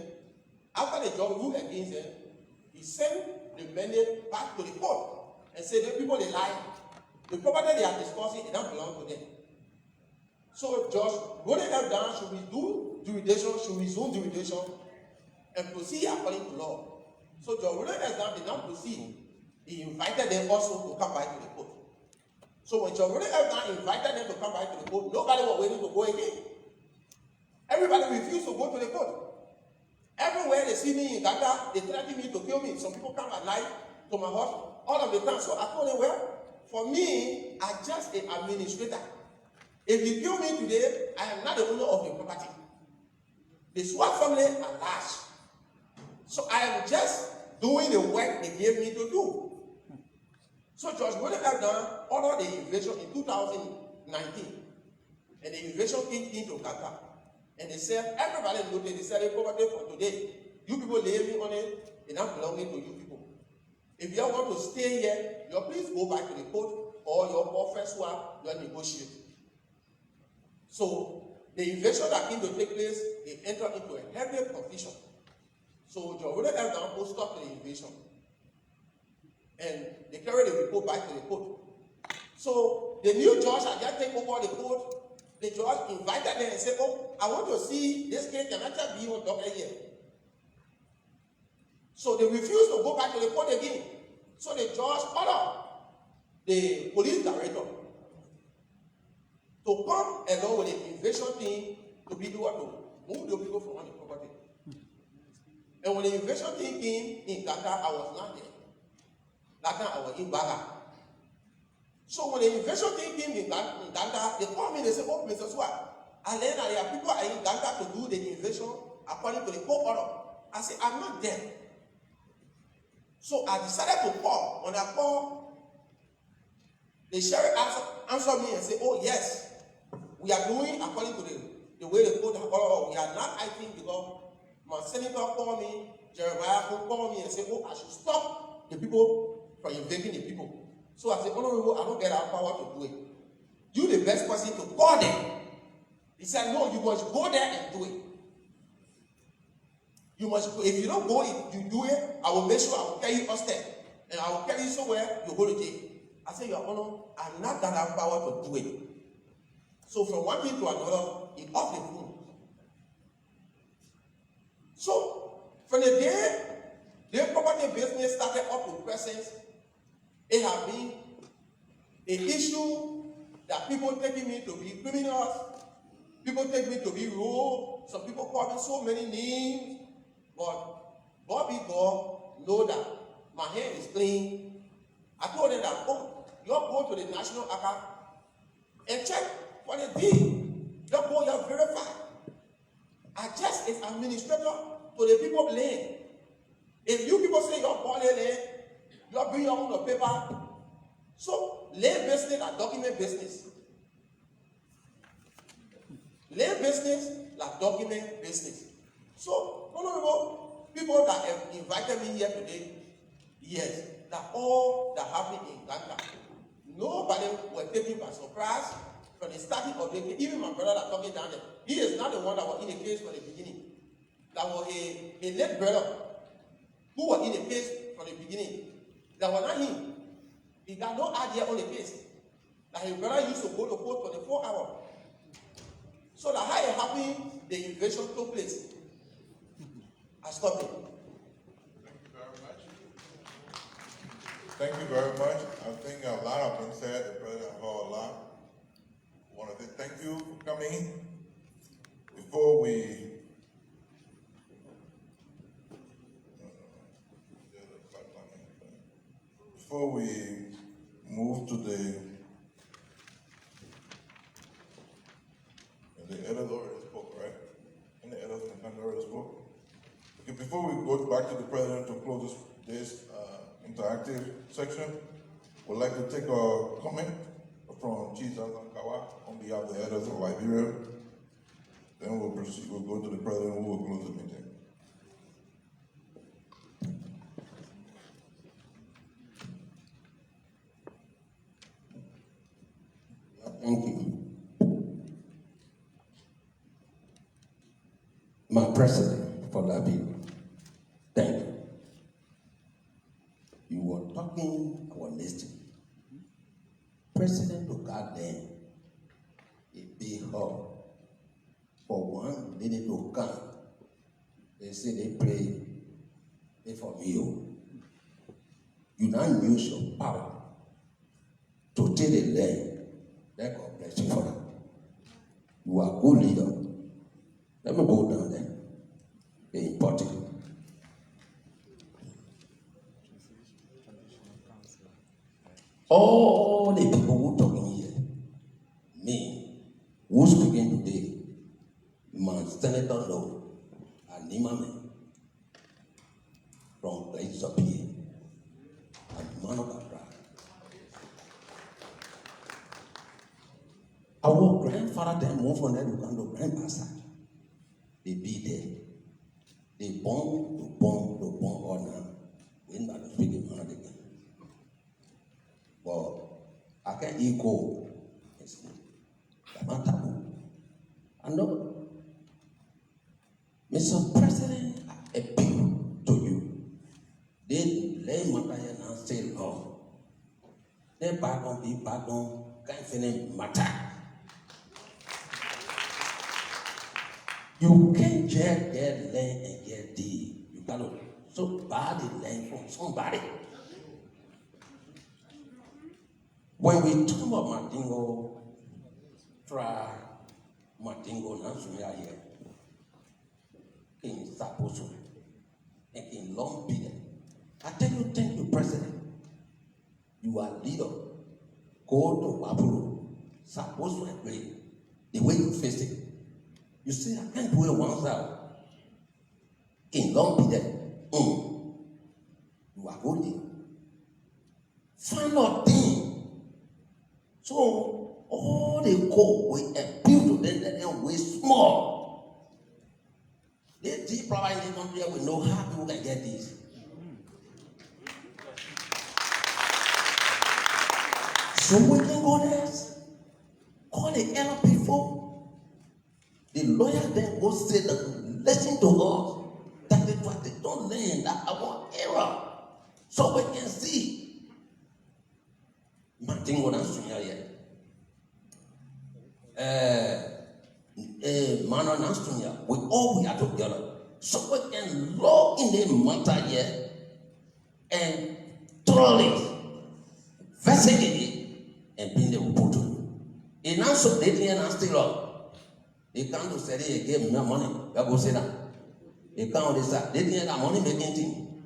After the judge ruled against them, he sent the mandate back to the court and said, the people, they lie. The property they are discussing, it don't belong to them. So Judge wrote it down, should we do jurisdiction, should we resume jurisdiction, and proceed according to law. So Judge wrote it down, did not proceed. He invited them also to come back to the court. So when Judge wrote it down, invited them to come back to the court, nobody was waiting to go again. Everybody refused to go to the court. Everywhere they see me in Ghana, they threaten me to kill me. Some people come at night to my house all of the time. So I told them, well, for me, I'm just an administrator. If you kill me today, I am not the owner of the property. The SWAT family are large. So I am just doing the work they gave me to do. So Judge Weah have done ordered the invasion in 2019. And the invasion came into Qatar. And they said, everybody noted, they said, the property for today, you people lay me on it, it not belonging to you people. If you want to stay here, you please go back to the court or your office one, you negotiate. So the invasion that came to take place, they entered into a heavy confusion. So Judge Weah have done post stop the invasion. And they carried the report back to the court. So the new judge had just taken over the court. The judge invited them and said, oh, I want to see this case can actually be on docket here. So they refused to go back to the court again. So the judge ordered the police director to come along with the invasion thing to be the what to move the people from on the property. And when the invasion thing came in Ghana, I was not there. That time I was in Baga. So when the invasion thing came in Ghana, they called me, they said, oh, Mr. Swat, and then there are people in Ghana to do the invasion according to the court order. I said, I'm not there. So I decided to call. When I called, the sheriff answered me and said, oh, yes, we are doing according to the way the court order. We are not acting because my senator called me, Jeremiah called me and said, oh, I should stop the people from invading the people. So I said, Honorable, I don't get our power to do it. You the best person to call them. He said, no, you must go there and do it. You must go. If you don't go, if you do it, I will make sure I will carry you upstairs. And I will carry you somewhere, you go to jail. I said, Your Honor, I'm not that have power to do it. So from one thing to another, he off the phone. So from the day the property business started up to present, it has been an issue that people taking me to be criminals, people take me to be rude, some people call me so many names, but God be God, know that my hand is clean. I told them that, oh, you go to the National Archive and check for the deed. You go, you verify. I just as administrator to the people of land. If you people say you're born in land, you're bringing your own paper. So, land business are document business. Land business like document business. So, honorable people that have invited me here today, yes, that all that happened in Ghana, nobody was taken by surprise from the starting of the case. Even my brother that talking down there, he is not the one that was in the case from the beginning. That was a late brother who was in the case from the beginning. That was not him. He got no idea on the case. That his brother used to go to court for the 4 hours. So that how it happened, the invasion took place. I stopped it. Thank you very much. I think a lot of them said, the president heard a lot. I want to say thank you for coming. Before we move to the editors already spoke, right? And the editors already spoke. Okay, before we go back to the president to close this interactive section, we'd like to take a comment from Chief Zankawa on behalf of the editors of Liberia. Then we'll proceed. We'll go to the president who will close the meeting. Thank you. My president for Liberia, thank you. You were talking, I was listening. President of Goddamn, a big hug for 1 minute to come. They say they pray for you. You now use your power to take the land. Let God bless you for that. You are a good leader. Let me go down there. It's important. All the people who talking here, me, who's speaking today, my Senator Law, and Nimba from Place up here, and man of God. Our grandfather then moved from there to come to grandpastor. They be there. They bomb all now. We're not speaking hard again. But I can equal. I'm not taboo. I know. Mr. President, I appeal to you. They lay matter and say no. They back on, can't finish matter. You can't just get land and get deed. You gotta so buy the land from somebody. When we talk about Mandingo, Tra Martingo Nansumia here. King Saposo and King Long Peter. I tell you, thank you, President. You are leader. Go to Wapuru. Saposo and pray. The way you face it. You say, I can't do it once out. King Long Peter. You are holding. Find out thing. So all they go we appeal to them that they way small. They deep provide in the country we know how people can get this. So we can go there, call the elder people. The lawyer then go say that listen to us that they don't learn that our error. So we can see. Mantingo na sunya ye. Mano na sunya. We are together. So we can log in the matter here and thoroughly investigate it and bring the report to you. And also they didn't still up. They can't do say they gave me money. They go say that. They can't decide. They didn't have money making thing.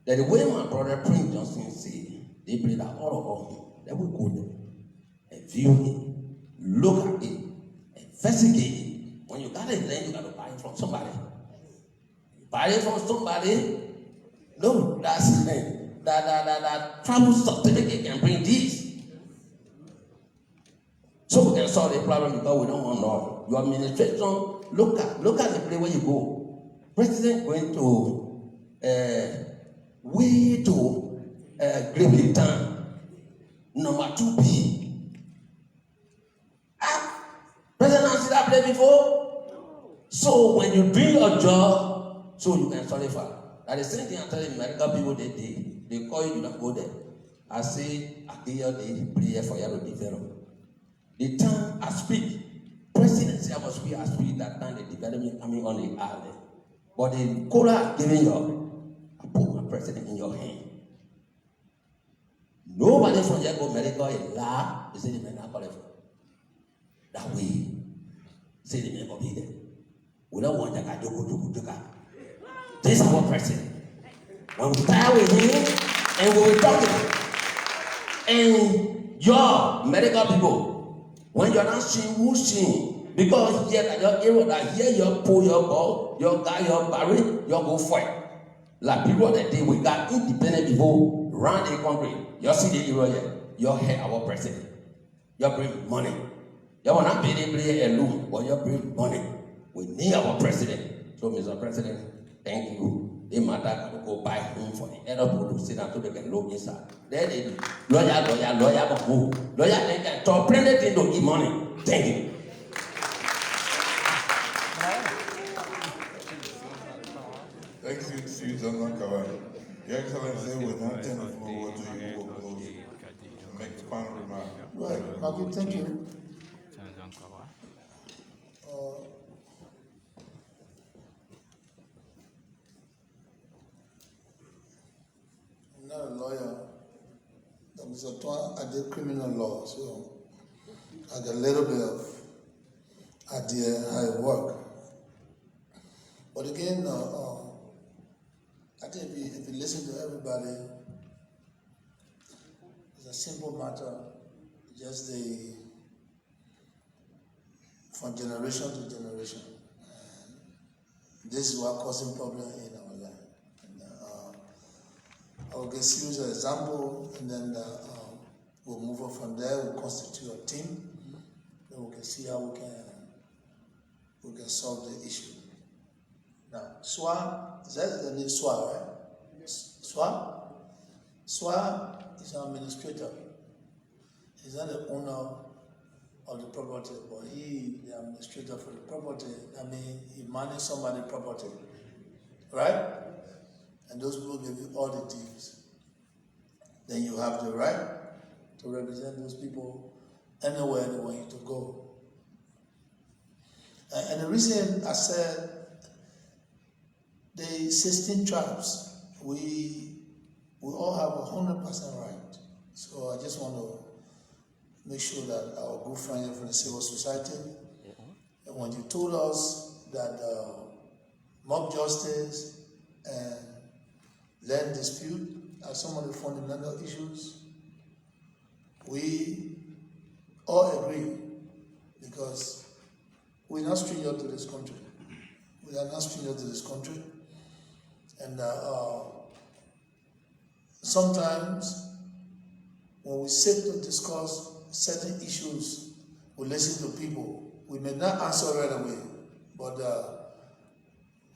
That the way my brother Prince Johnson said, they played that all of him. They will go there and view it, look at it, investigate it. When you got it, then you got to buy it from somebody. You buy it from somebody. No, that's that travel certificate can bring this. So we can solve the problem because we don't want noise. Your administration, look at the place where you go. President going to way to Great Town. Number 2B. President has seen that place before? So when you do your job, so you can solidify. That the same thing I'm telling medical people they call you, you don't go there. I say, I give you the prayer for you to develop. The time I speak, presidency I must speak, I speak that time the development coming on the island. But the cola giving you, I put my president in your hand. Nobody from here go medical in law. They say the men are qualified. That way, say the men will be there. We don't want that guy to go. This is our president. When we tie with him and we will talk to him. And your medical people, when you're not seeing who's seeing, because here that your area that here you pull your ball, your guy, your barrel, you go fight. Like people that day we got independent people around the country. You see the area here, you hear our president. You bring money. You will not be able to play alone, but you bring money. We need our president. So, Mr. President, thank you. They matter to go buy home for the other people to sit down so they can look inside. Then they lawyer, but who? Lawyer, they can talk plenty things to give money. Thank you. Thank you, General Kawai. Your Excellency, we now turn the floor over to you to make the final remark. Right, okay, thank you. I'm not a lawyer. I did criminal law, so I got a little bit of idea how it works. But again, I think if you listen to everybody, it's a simple matter, just from generation to generation. This is what causing problem in our land. I will just use an example, and then we'll move on from there. We'll constitute a team, then we can see how we can solve the issue. Now, SWA, that's the name SWA, right? SWA? SWA is an administrator. He's not the owner of the property, but he the administrator for the property. I mean, he manages somebody's property, right? And those people give you all the deeds. Then you have the right to represent those people anywhere they want you to go. And the reason I said the 16 tribes, we all have 100% right. So I just want to make sure that our good friend from the civil society, and when you told us that mob justice and land dispute are some of the fundamental issues, we all agree, because we're not strangers to this country. We are not strangers to this country. And sometimes when we sit to discuss certain issues, we listen to people. We may not answer right away, but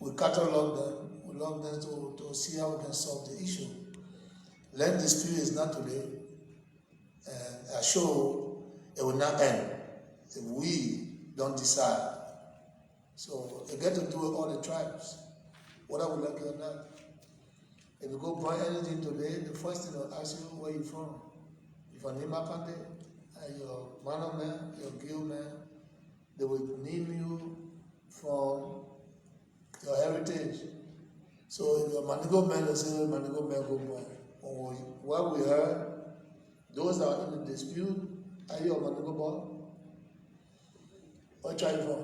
we catalog them, we log them to see how we can solve the issue. Land dispute is not today, and I sure it will not end if we don't decide. So you get to do it all the tribes, whether we like it or not. If you go buy anything today, the first thing they'll ask you where you from. If you're Nimba, your Mano man, your Gil man, they will name you from your heritage. So if you're Manigo man, they say Manigo man go buy. What we heard, those that are in the dispute, are you a Manigo boy? What tribe from?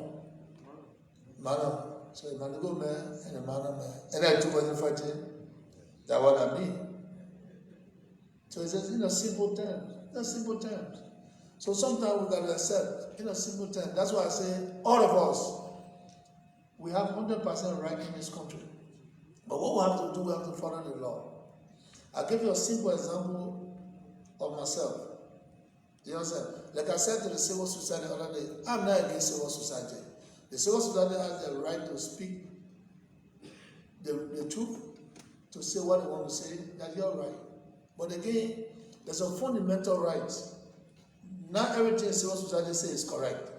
Mano. So a Manigo man and a Mano man. And then 2014, that's what I mean. So it's just in a simple terms. Simple terms. So sometimes we gotta accept in a simple term. That's why I say all of us, we have 100% right in this country. But what we have to do, we have to follow the law. I'll give you a simple example of myself. Do you understand? Like I said to the civil society the other day, I'm not against civil society. The civil society has the right to speak the truth, to say what they want to say, that you're right. But again, there's a fundamental right. Not everything civil society says is correct.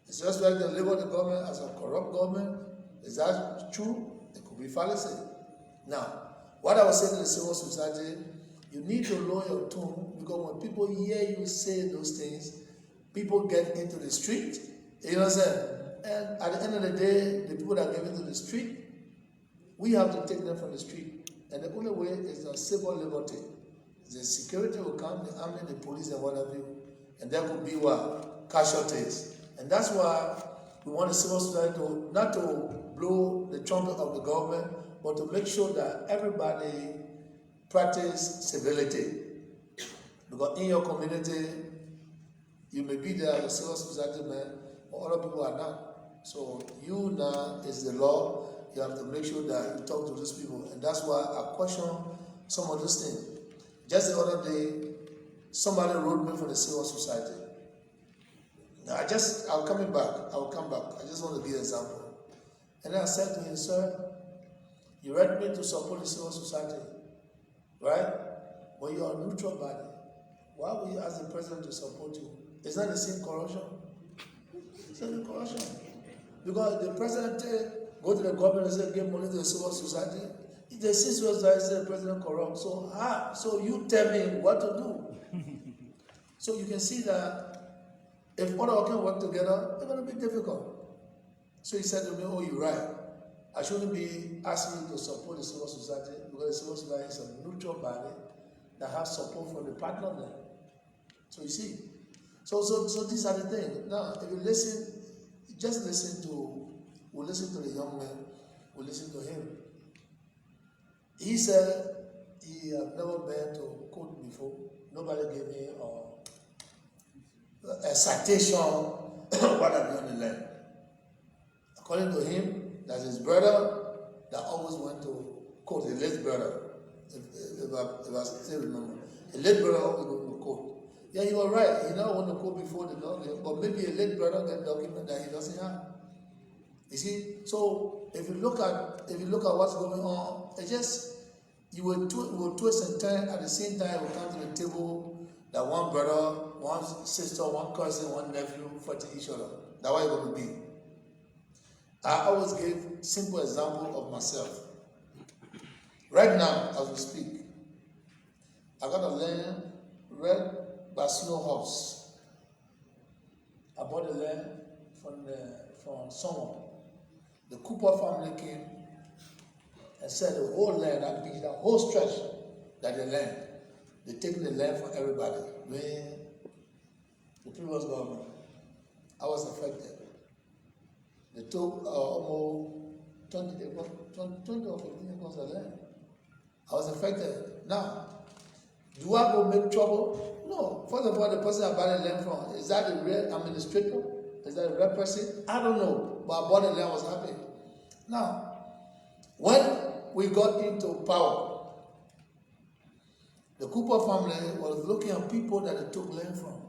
It's just like they label the government as a corrupt government. Is that true? It could be fallacy. Now, what I was saying to the civil society, you need to lower your tone, because when people hear you say those things, people get into the street. You know what I'm saying? And at the end of the day, the people that get into the street, we have to take them from the street. And the only way is the civil liberty. The security will come, the army, the police, and what have you. And there could be what? Casualties. And that's why we want the civil society to, not to blow the trumpet of the government, but to make sure that everybody practice civility. Because in your community, you may be there as a civil society man, but other people are not. So you now is the law. You have to make sure that you talk to those people. And that's why I question some of those things. Just the other day, somebody wrote me from the civil society. Now I'll come back. I just want to give an example. And then I said to him, sir, you read me to support the civil society, right? But you are a neutral body. Why will you ask the president to support you? Is that the same corruption? It's not the corruption. Because the president go to the government and say, give money to the civil society. If the civil society says the president corrupt, so you tell me what to do. So you can see that if all of us can work together, it's going to be difficult. So he said to me, oh, you're right. I shouldn't be asking you to support the civil society, because the civil society is a neutral body that has support from the partner there. So you see. So these are the things. Now, if you listen, just listen to the young man, we listen to him. He said he had never been to court before. Nobody gave me a citation what I did on the land. According to him, that's his brother that always went to court, a late brother, if I still remember. A late brother always went to court. Yeah, you were right. He never went to court before the law, but maybe a late brother got a document that he doesn't have. You see, so if you look at what's going on, it just you will twist and turn at the same time. We come to the table that one brother, one sister, one cousin, one nephew fight each other. That's what it's going to be. I always give simple example of myself. Right now, as we speak, I got a land right by Snow House. I bought the land from someone. The Cooper family came and said the whole land, that beach, whole stretch, that the land, they taking the land from everybody. the previous government, I was affected. They took almost 20 or 15 acres of land. I was affected. Now, do I go make trouble? No. First of all, the person I bought the land from, is that a real administrator? Is that a real person? I don't know. But I bought the land, I was happy. Now, when we got into power, the Cooper family was looking at people that they took land from.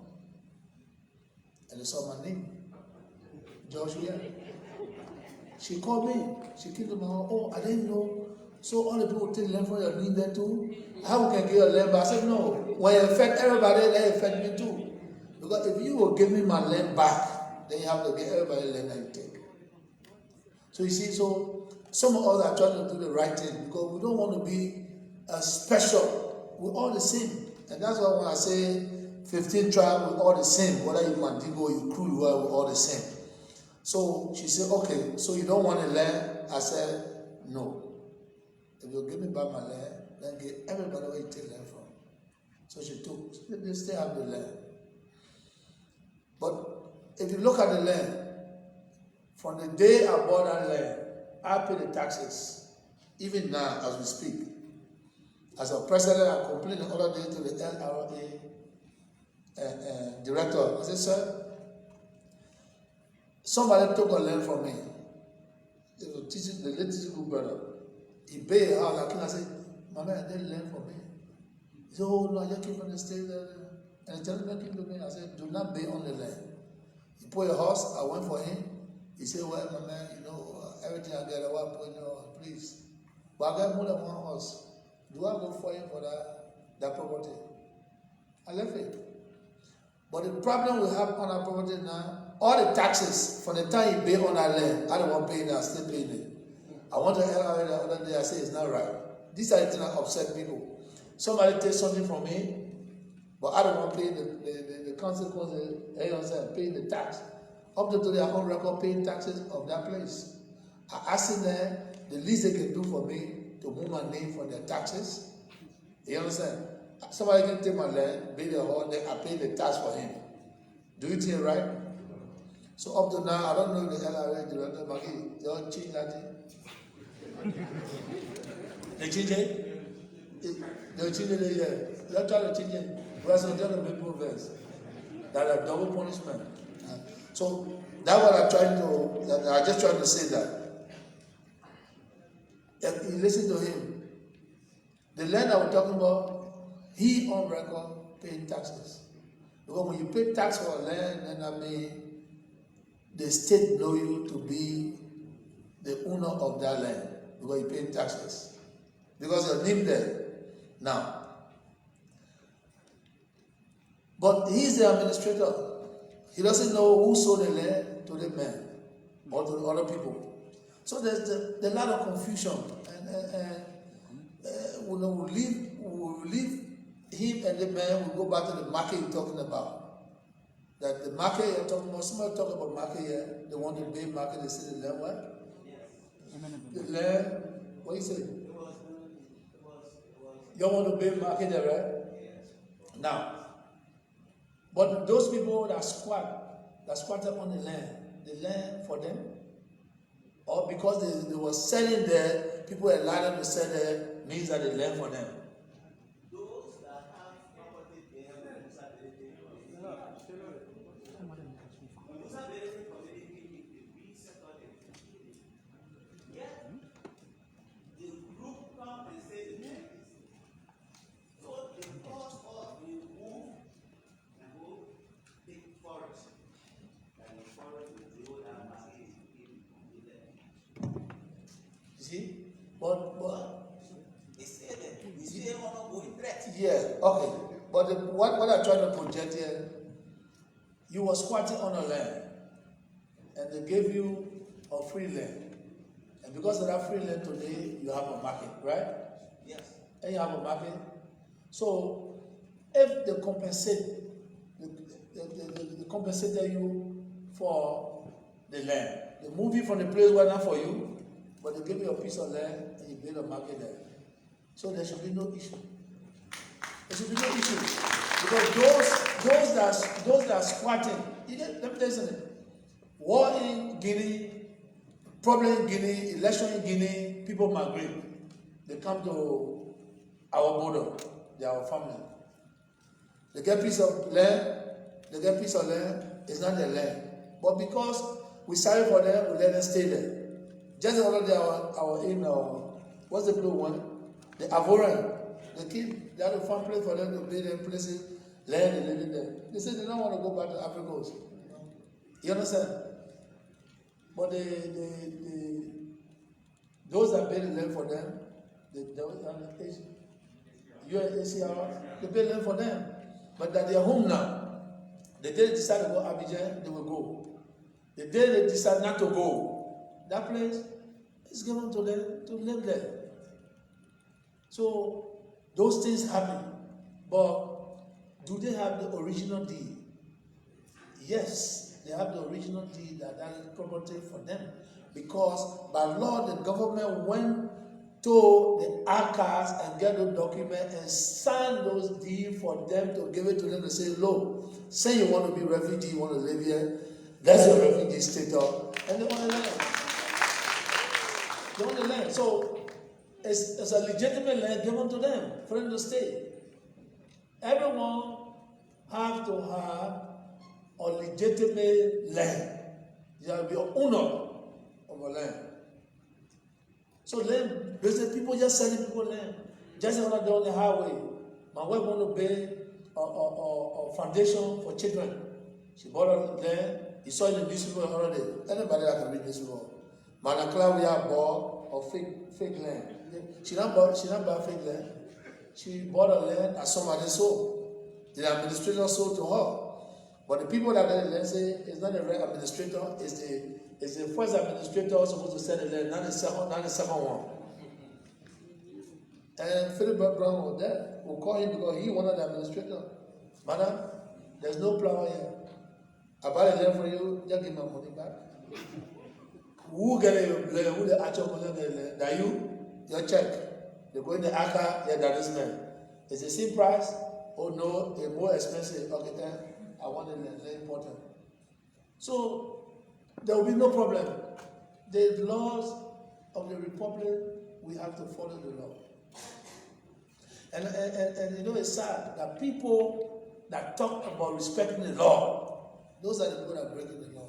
And they saw my name, George Weah. She called me. She came to my house. Oh, I didn't know. So all the people take land from your name there too? How we can get your land back? I said, no. When you affect everybody, they affect me too. Because if you will give me my land back, then you have to get everybody land that you take. So you see, so some of us are trying to do the right thing because we don't want to be special. We're all the same. And that's why when I say 15 tribes, we're all the same. Whether you Mandigo, you Kru, we're all the same. So she said, okay, so you don't want the land? I said, no. If you give me back my land, then give everybody where you take land from. So she took, they still have the land. But if you look at the land, from the day I bought that land, I pay the taxes. Even now, as we speak. As a president, I complained the other day to the LRA director. I said, sir, somebody took a land from me. It was the late school brother. He paid a house. I said, my man, they land from me. He said, oh, no, I just came from the state. And the gentleman came to me and I said, do not pay on the land. He put a house. I went for him. He said, well, my man, you know, everything I get, I want to put in your please. But I got more than one house. Do I go for him for that property? I left it. But the problem we have on our property now, all the taxes, from the time you pay on our land, I don't want to pay it, I'm still paying it. I went to LRA the other day, I said it's not right. These are the things that upset people. Somebody takes something from me, but I don't want to pay the consequences, paying the tax. Up to today, I'm on record paying taxes of that place. I asked them the least they can do for me to move my name from their taxes. You understand? Somebody can take my land, pay the whole, then I pay the tax for him. Do you think right? So up to now, I don't know if the LRA director, Maggie, they all change that thing. They change it? They'll change it, yeah. They'll try to change it. Because they're going to make movements. That are double punishment. So that's what I'm just trying to say that. If you listen to him, the land that we're talking about, he on record paying taxes. Because when you pay tax for a land, then I mean, the state know you to be the owner of that land because you pay taxes. Because your name there. Now, but he's the administrator. He doesn't know who sold the land to the man or to the other people. So there's a lot of confusion, and we'll leave him and the man. We'll go back to the market you're talking about. That the market you're talking about. Somebody talk about market here. They want the big market. They say the land what? Yes. The land. What you say? You want the big market there, right? Yes. Now, but those people that squatted on the land for them. Or because they were selling there, people allowed them to sell there, means that they land for them. Those that have property, they have a usability. Usability community, we settle it. Yet, the group come and say the land is. So the cost of the move and go take forest. And the forest will grow down market. See? But they say that we still want to go in threat. yeah, okay. But what I'm trying to project here, you were squatting on a land, and they gave you a free land, and because of that free land today, you have a market, right? Yes. And you have a market. So if they compensate, they compensated you for the land, they move you from the place where not for you. But they give you a piece of land and you build a market there. So there should be no issue. There should be no issue. Because those that are squatting, let me tell you something. War in Guinea, problem in Guinea, election in Guinea, people migrate. They come to our border. They are our family. They get piece of land. It's not their land. But because we sorry for them, we let them stay there. Just the other day, what's the blue one? The Avoran. They had a fun place for them to build their places, land and living there. They said they don't want to go back to Africa. You understand? But those that build land for them, UNHCR, they build land for them. But that they are home now. The day they decide to go Abidjan, they will go. The day they decide not to go, that place is given to them to live there. So those things happen. But do they have the original deed? Yes, they have the original deed that is property for them. Because by law, the government went to the archives and get those documents and sign those deeds for them to give it to them to say, look, say you want to be refugee, you want to live here, that's your refugee status, and they want to land. They want to land. So it's a legitimate land given to them for them to stay. Everyone has to have a legitimate land. You have to be an owner of a land. So land, business people just selling people land. Just another day on the highway, my wife want to build a foundation for children. She bought a land. You saw it in the newspaper already. Anybody that can read newspaper. Manakla, we have bought a fake land. She not buy fake land. She bought a land that somebody sold. The administrator sold to her. But the people that let the land say it's not the right administrator, it's the first administrator supposed to sell the land, not the second one. And Philip Brown was there. We'll call him because he wanted the administrator. Madam, there's no flower here. I buy the land for you, just give my money back. Who get it? Who the actual money get the land? That you? Your check. They go in the ACA, yeah, that is man. It's the same price? Oh no, it's more expensive. Okay, then I want the land, very important. So there will be no problem. The laws of the republic, we have to follow the law. And you know, it's sad that people that talk about respecting the law, those are the people that are breaking the law.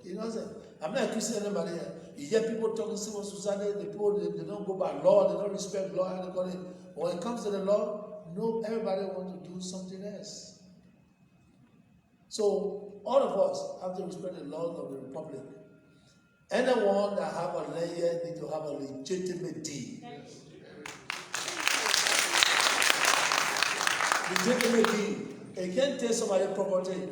You know what I'm saying? I'm not accusing anybody here. You hear people talking civil society, the people, they don't go by law, they don't respect law, and they call it. When it comes to the law, no, everybody wants to do something else. So all of us have to respect the laws of the republic. Anyone that have a land here need to have a legitimate deed. Legitimate deed. You can't take somebody's property.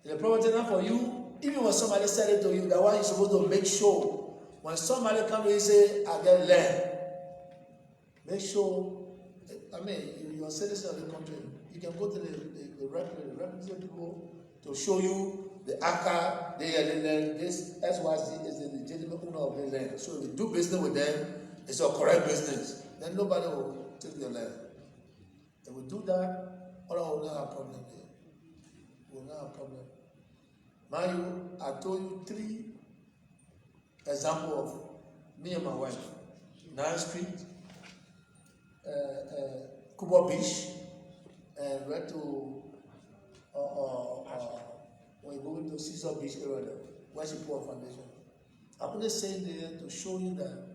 The property not for you. Even when somebody sell it to you, that one you're supposed to make sure. When somebody comes and say, I get land, make sure. I mean, you're a citizen of the country. You can go to the representative people to show you the ACA, this SYC is the legitimate owner of the land. So if you do business with them, it's a correct business. Then nobody will take your land. If we do that, all will not have problem there. We will not have problem. Mind you, I told you 3 examples of me and my wife. 9th Street, Cuba Beach, and went to when you go into Caesar Beach area there, where she put a foundation. I'm only saying there to show you that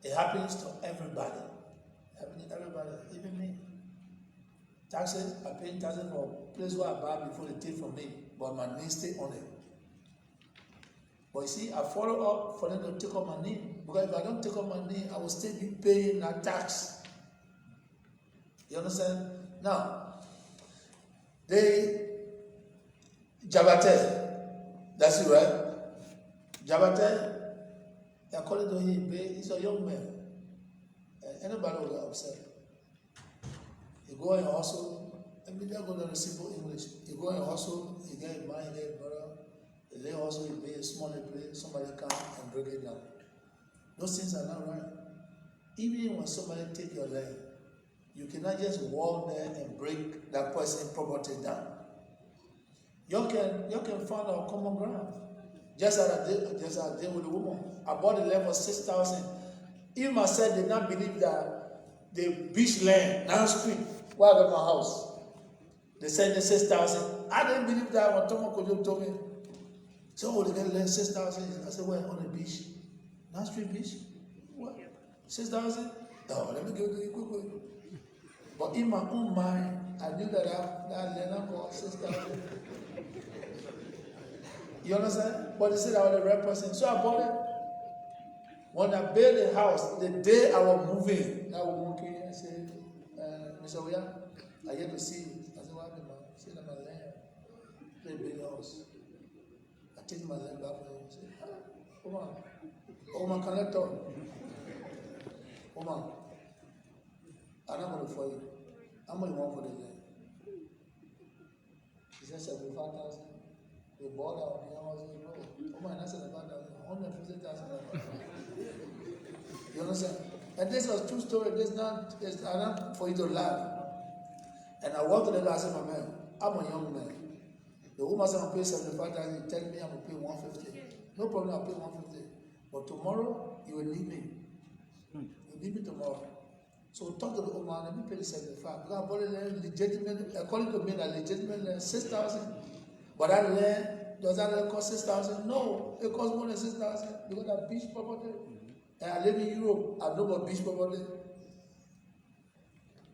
it happens to everybody. It happens to everybody, even me. Taxes, I pay taxes for a place where I buy before they take from me, but my name stay on it. But you see, I follow up for them to take up my name. Because if I don't take up my name, I will still be paying that tax. You understand? Now, Jabate, that's it, right? Jabate, according to him, he's a young man. Anybody will get upset. You go and hustle, and we don't go to the simple English. You go and hustle, you get money there, brother. You lay hustle, you pay a small place, somebody come and break it down. Those things are not right. Even when somebody take your land, You cannot just walk there and break that person's property down. You can find a common ground. Just as I did with the woman. I bought the land for 6,000. Even myself did not believe that the beach land, down street, where I got my house, they said the 6,000. I didn't believe that when Tomo Kojo told me. So they get land 6,000. I said, where? On the beach. Down street beach? What? 6,000? No, let me give it to you quickly. But in my own mind, I knew that that land was 6,000. You understand? But they said I was the right person. So I bought it. When I built the house, the day I was moving, that woman came and said, Mr. Weah, I get to see you. I said, what happened, man? He said, I'm a land. Very big house. I take my land back for him. I said, come on. Oh, man, can I talk? Come on. I'm not going to for you. I'm going to want for the land. He said, 75,000. They bought out the house. Oh, man, that's 150,000. You understand? And this was true story. It's not for you to laugh. And I walked to the guy and said, my man, I'm a young man. The woman said, I'm going to pay 75,000. You tell me I'm going to pay 150. No problem, I'll pay 150. But tomorrow, you will need me. You need me tomorrow. So talk to the woman, let me pay the 75. Because I bought the land legitimate, according to me, that legitimate land, 6,000. But that land, does that land cost 6,000? No, it costs more than 6,000 because that beach property. And I live in Europe, I know about beach property.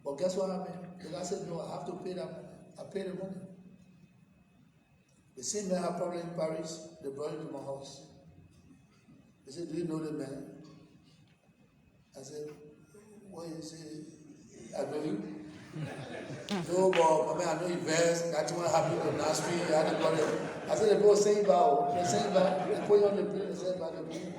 But guess what happened? The guy said, no, I have to pay that money. I pay the money. The same man had problem in Paris, they brought him to my house. They said, do you know the man? I said, what is it? I know you. No, but my man, I know you best. That's what happened to last week. I said, they both saying about, they put you on the plane, they said about the plane.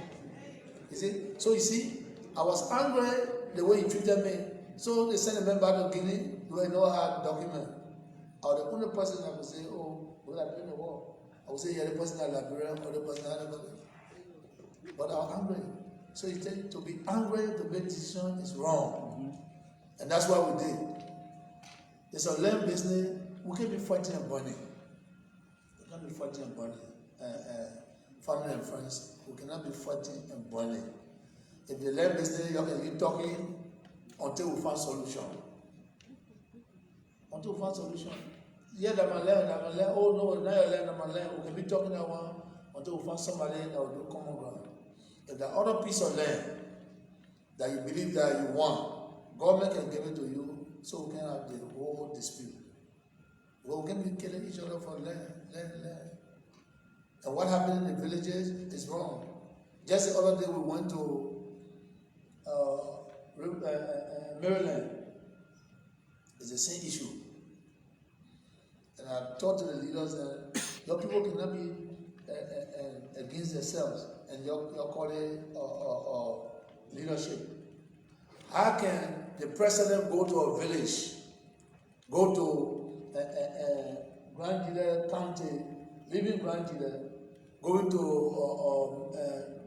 You see? So you see, I was angry the way he treated me. So they sent a man back to Guinea, where no hard document. I was the only person that would say, oh, we are doing the war. I would say, yeah, the person at Liberia, or the person at the But I was angry. So he said, to be angry to make decision is wrong. And that's what we did. It's a land business. We can't be fighting and burning. We can't be fighting and burning. Family and friends, we cannot be fighting and burning. If the land business, you can keep talking until we find solution. Until we find solution. Yeah, that's my land, oh no, now your land, that's my land. We can be talking that one until we find somebody that will do common ground. If the other piece of land that you believe that you want, government can give it to you, so we can have the whole dispute. Well, we can be killing each other for land. And what happened in the villages is wrong. Just the other day we went to Maryland. It's the same issue. And I talked to the leaders that your people cannot be against themselves and you're calling leadership. How can the president go to a village, go to Grand Gila County, leaving Grand Gila, going to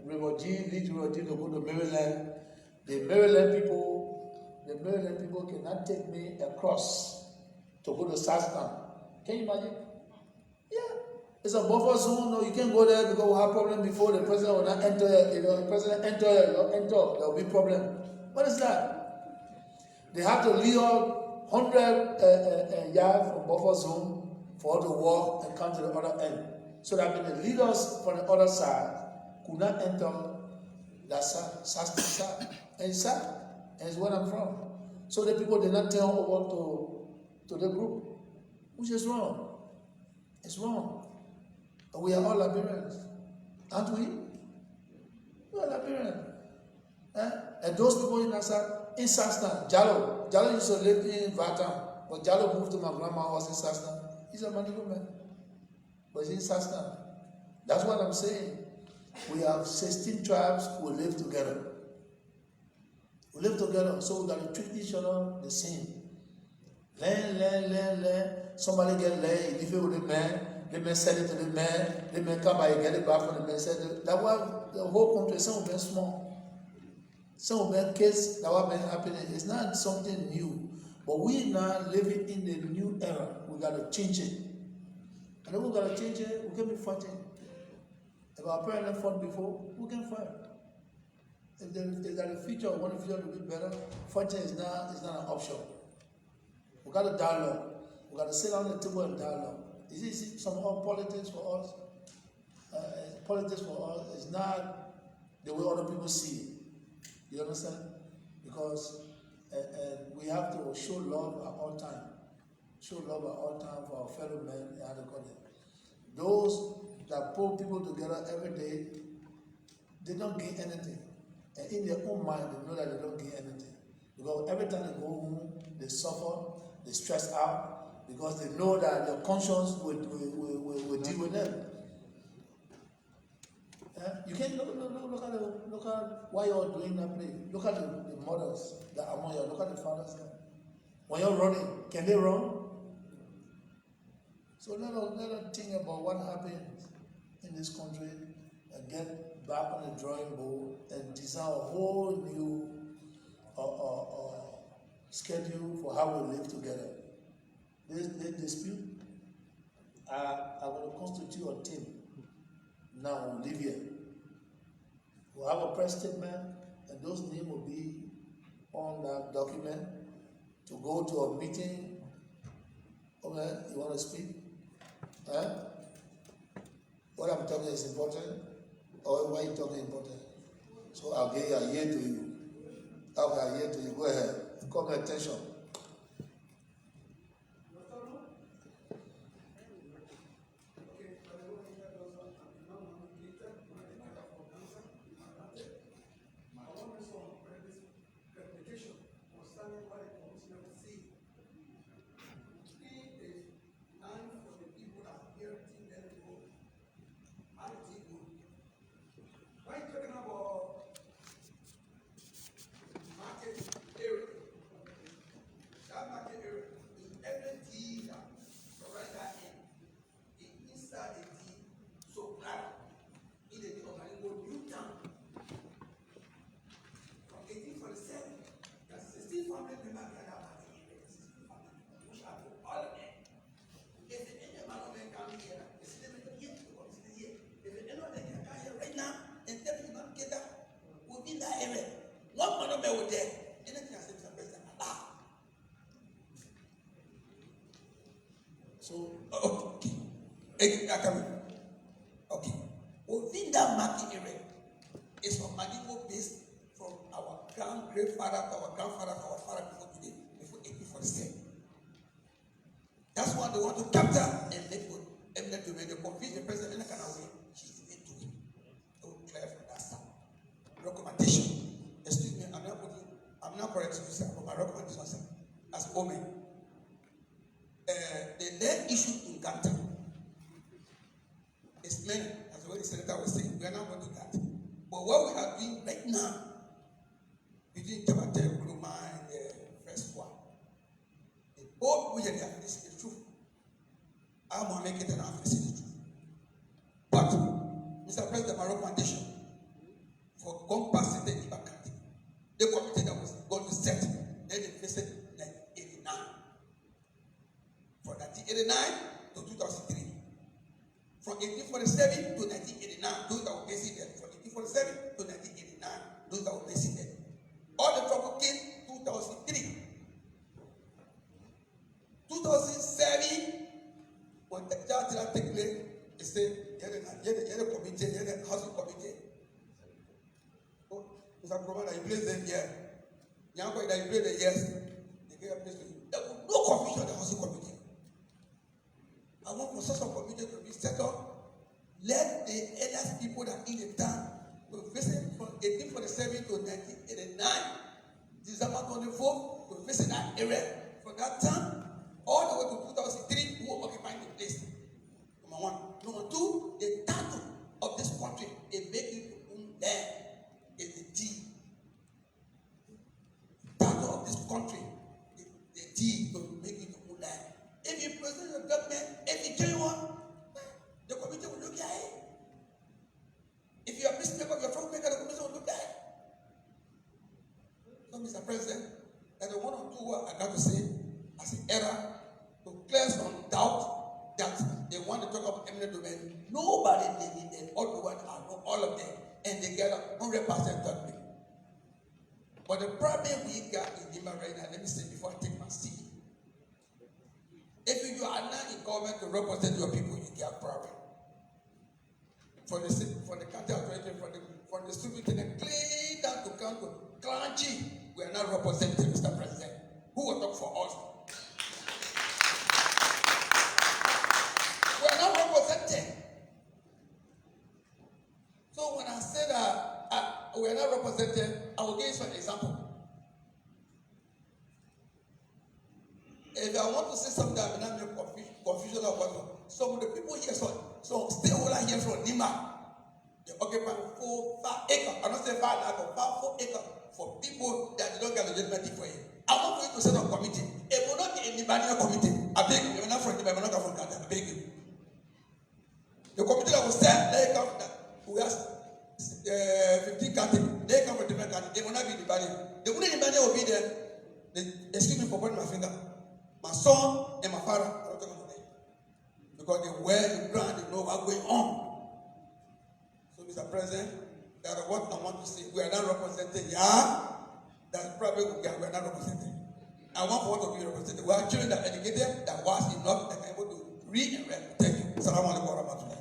River G, leave River G to go to Maryland? The Maryland people cannot take me across to go to Southtown. Can you imagine? Yeah. It's a buffer zone. No, you can't go there because we have problem before the president will not enter. The president enter, there will be problem. What is that? They have to leave out 100 yards from buffer zone for us to walk and come to the other end. So that the leaders from the other side could not enter that side. And it's sad. And it's where I'm from. So the people did not turn over to the group, which is wrong. It's wrong. And we are all Liberians, aren't we? We are Liberians. And those people in Sastan, Jallo used to live in Vatam, but Jallo moved to my grandma's house in Sastan. He's a Manigo man, but he's in Sastan. That's what I'm saying. We have 16 tribes who live together. We live together, so we got to treat each other the same. Land. Somebody get land, you leave it with the man sell it to the man, the man come by and get it back from the man. That was the whole country, some of them small. Some of them kids, that was been happening. It's not something new. But we now living in the new era. We gotta change it. And if we gotta change it, we can be fighting. If our parents fought before, we can fight. If there a future, one future to be better, fighting is not an option. We gotta dialogue. We gotta sit down at the table and dialogue. Is it some more politics for us? Politics for us is not the way other people see it. You understand? Because we have to show love at all time. Show love at all time for our fellow men and other colleagues. Those that pull people together every day, they don't gain anything. And in their own mind, they know that they don't gain anything. Because every time they go home, they suffer, they stress out, because they know that their conscience will deal with them. You can't look at why you're doing that play. Look at the mothers that are among you. Look at the fathers there. When you're running, can they run? So let us think about what happened in this country and get back on the drawing board and design a whole new schedule for how we live together. This dispute, I'm going to constitute a team. Now we'll live here. We'll have a press statement, and those names will be on that document to go to a meeting. Okay, you want to speak? What I'm talking is important, or why you talking important? So I'll give a year to you. Okay, a year to you. Go ahead. Call my attention. So, okay. Okay. Within that market area is from Madibo based from our great-grandfather to our grandfather to our father before today, before 1847. That's what they want to capture and let go. And let they confuse the president in a kind of way. He's into it. They will clear from that side. Recommendation. Excuse me, I'm not correcting you, sir, but my recommendation, sir, as women. The land issue in Ganta is many, as the way the senator was saying. We are not going to that. But what we are doing right now, between Tabate, Kuruma, and the first one, the both we are facing the truth. I'm going to make it and I'm facing the truth. But, Mr. President, my recommendation for compassing the Nimba County, the committee that was going to set, then they faced 1989. From 1989 to 2003. From 1847 to 1989, those that were basing there. From 1847 to 1989, those that were basing there. All the trouble came 2003. 2007, when the judge did not take place, he said, you're the committee, you're the housing committee. Oh, Mr. Proman, you place them here. Yanko, that you place them, yes. They gave a place to you. There was no confusion in the housing committee. I want for such a committee to be set up. Let the elders people that in the town will visit from 1847 to 1989, December 24th, to visit that area. From that time, all the way to 2003, who were occupying the place. Number one. Number two, the title of this country, it make it land, is the D. The title of this country, the D to make it land. If you present the government, if you tell one, the committee will look at it. If you are peacemaker, your troublemaker, the committee will look at it. So, Mr. President, and the one or two I got to say, and all the one, I know all of them, and they get 100% of me. But the problem we got in Nimba right now, let me say before I take my seat. If you are not in government to represent your people, you get a problem. For the county authority, for the superintendent, clean down to council, clergy, we are not represented, Mr. President. Who will talk for us? We are not represented. So when I say that we are not represented, I will give you an example. If I want to say something that will not make confusion of what some of the people here, so stakeholder here from Nimba, they occupy 4 acres. I don't say 5 acres, 4 acres for people that don't get legitimate for you. I want for you to set up a committee. It will not be anybody in a committee. I beg you, you're not from Nimba, you're not from Ghana. I beg you. The committee that will set, they come, we have 15 candidates, they come from different candidates. They will not be anybody. The only anybody will be there. Excuse me for pointing my finger. My son and my father, I don't talk about them. Because they wear the ground, they know what's going on. So, Mr. President, that's what I want to say. We are not represented. Yeah, that's probably we are not represented. I want for us to be represented. We are children that are educated, that was enough, that are able to read and read. Thank you. Assalamu alaikum wa rahmatullah.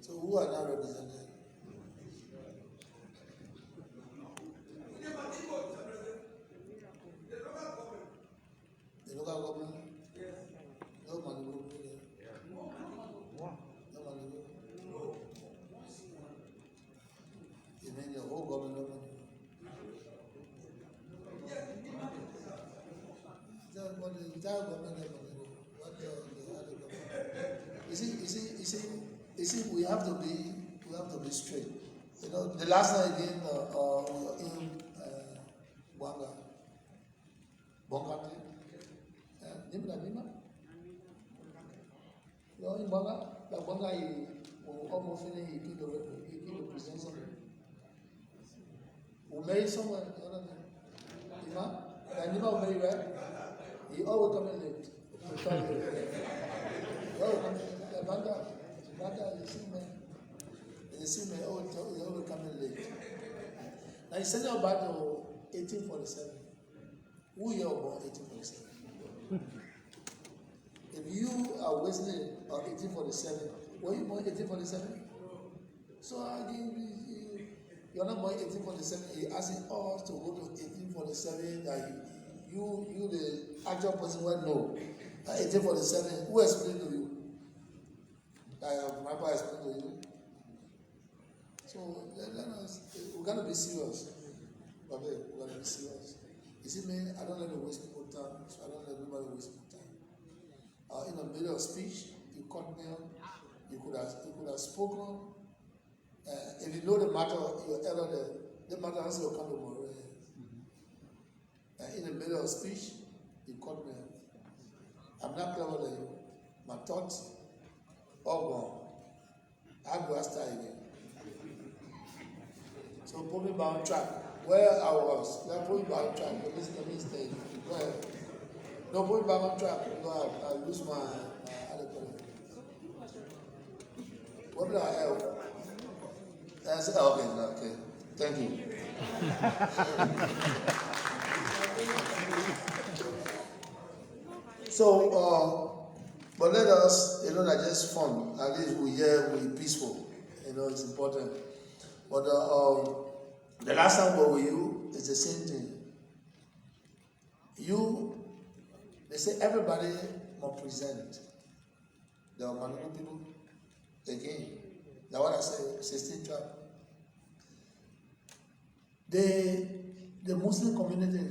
So who are not represented? The local government? No money will go there. No money will. You mean your whole government no money? The entire government no money will. What the other government? You see, we have to be straight. You know, the last night again, we were in Bongati. Nimba? You know, in Banga, he almost finished, he killed the president. We married someone, you know, Nimba will marry, right? He always come in late. Banga is a sick man, he always come in late. Now, you said about 1847. Who you are born 1847? If you are wasting 1847, were you born 1847? So you're not born 1847. You're asking us to go to 1847. That you the actual person will know. 1847. Who explained to you? My father explained to you. So let us. We're gonna be serious. We're gonna be serious. You see, man, I don't let me waste people's time, so I don't let nobody waste my time. In the middle of speech, you cut me on. You could have spoken. If you know the matter, your elder, the matter has to come tomorrow. In the middle of speech, you cut me on. I'm not clever than you. My thoughts, all gone. How do I start again? So put me back on track. Where I was, put me back on track. Let me stay. Go ahead. No, put me back on track. Go ahead. I lose my what did I help? I said, okay. Thank you. So, but let us, that just fun. At least we're peaceful. It's important. But the last time we were with you, it's the same thing. They say everybody must present. There are many people. Again, that's what I say, 16 tribe. The Muslim community,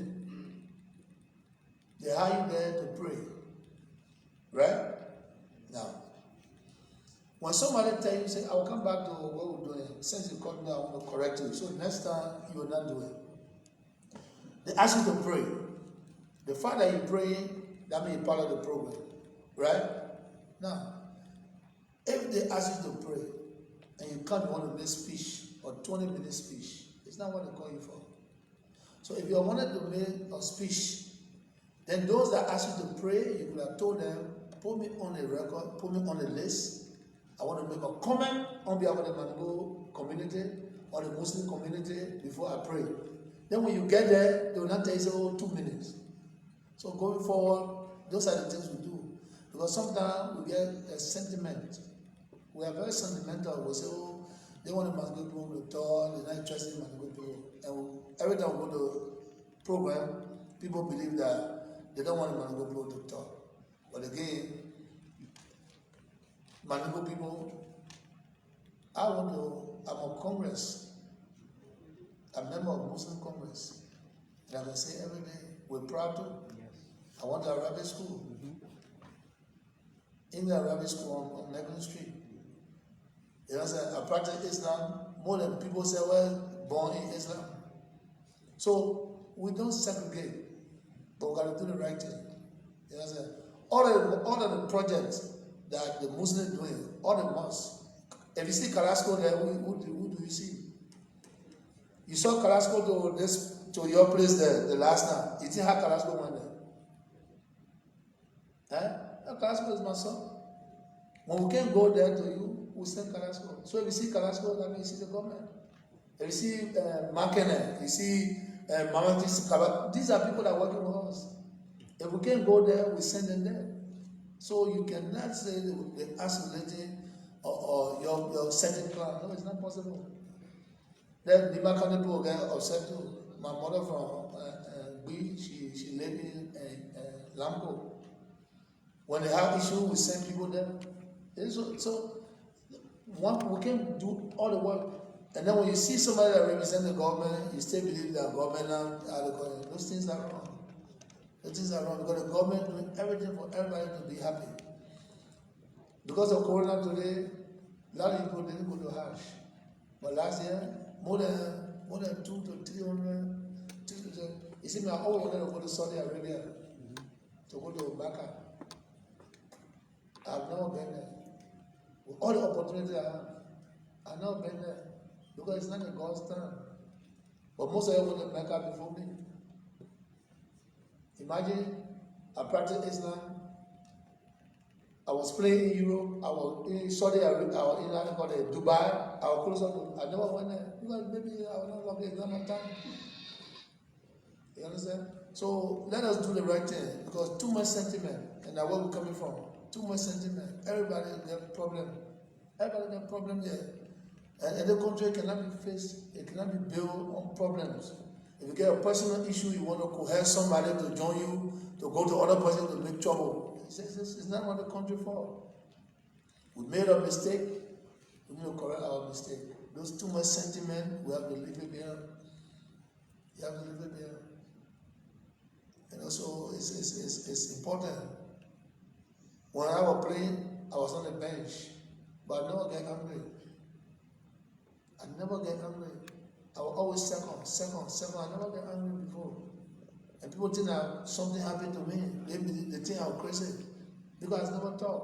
they hire you there to pray. Right? Now, when somebody tell you, say, I will come back to what we're doing. Since you called me, I want to correct you. So next time, you will not do it. They ask you to pray. The fact that you pray, that means you're part of the program. Right? Now, if they ask you to pray, and you can't want to make speech, or 20-minute speech, it's not what they call you for. So if you wanted to make a speech, then those that ask you to pray, you could have told them, put me on a record, put me on a list. I want to make a comment on behalf of the Mango community or the Muslim community before I pray. Then when you get there, they will not tell you, oh, 2 minutes. So going forward, those are the things we do. Because sometimes we get a sentiment. We are very sentimental. We say, oh, they want the Mango people to talk, they're not interested in Mango people. And every time we go to program, people believe that they don't want the Mango people to talk. But again, Mango people, I'm on Congress. I'm a member of Muslim Congress. And I can say every day, we're proud to. Yes. I went to Arabic school. In the Arabic school on Necklace Street. You know, I practice Islam more than people say, well, born in Islam. So we don't segregate, but we got to do the right thing. You know, all of the projects that the Muslims doing, all the mosques. If you see Carrasco there, who do you see? You saw Carrasco to your place there the last night. You didn't have Carrasco one there. Carrasco is my son. When we can't go there to you, we send Carrasco. So if you see Carrasco, that means you see the government. If you see Makene, you see Mamatis, these are people that are working with us. If we can't go there, we send them there. So you cannot say they're isolating or your setting plan. No, it's not possible. Then Nimba County people get upset too. My mother from B, she lived in Lamco. When they have issues, we send people there. So we can do all the work. And then when you see somebody that represents the government, you still believe that government are the government. Those things are wrong. Those things are wrong because the government doing everything for everybody to be happy. Because of Corona today, a lot of people didn't go to Hajj. But last year, more than 200 to 300. You see, I always wanted to go to Saudi Arabia to go to Mecca. I've never been there. With all the opportunities I have, I've never been there because it's not a God's time. But most of you went to Mecca before me. Imagine, I practiced Islam. I was playing in Europe. I was in Saudi Arabia. I was in Dubai. I was closer to. I never went there because maybe I was not lucky. It's not my time. You understand? So let us do the right thing because too much sentiment, and that's where we're coming from. Too much sentiment. Everybody got a problem. Everybody got a problem there. And the country cannot be faced. It cannot be built on problems. If you get a personal issue, you want to coerce somebody to join you, to go to other person to make trouble. It's not what the country for. We made a mistake. We need to correct our mistake. Those too much sentiment, we have to leave it behind. You have to leave it behind. And also, it's important. When I was playing, I was on the bench, but I never get angry. I never get angry. I was always second. I never get angry before. And people think that something happened to me. They think I'm crazy. Because I never talk.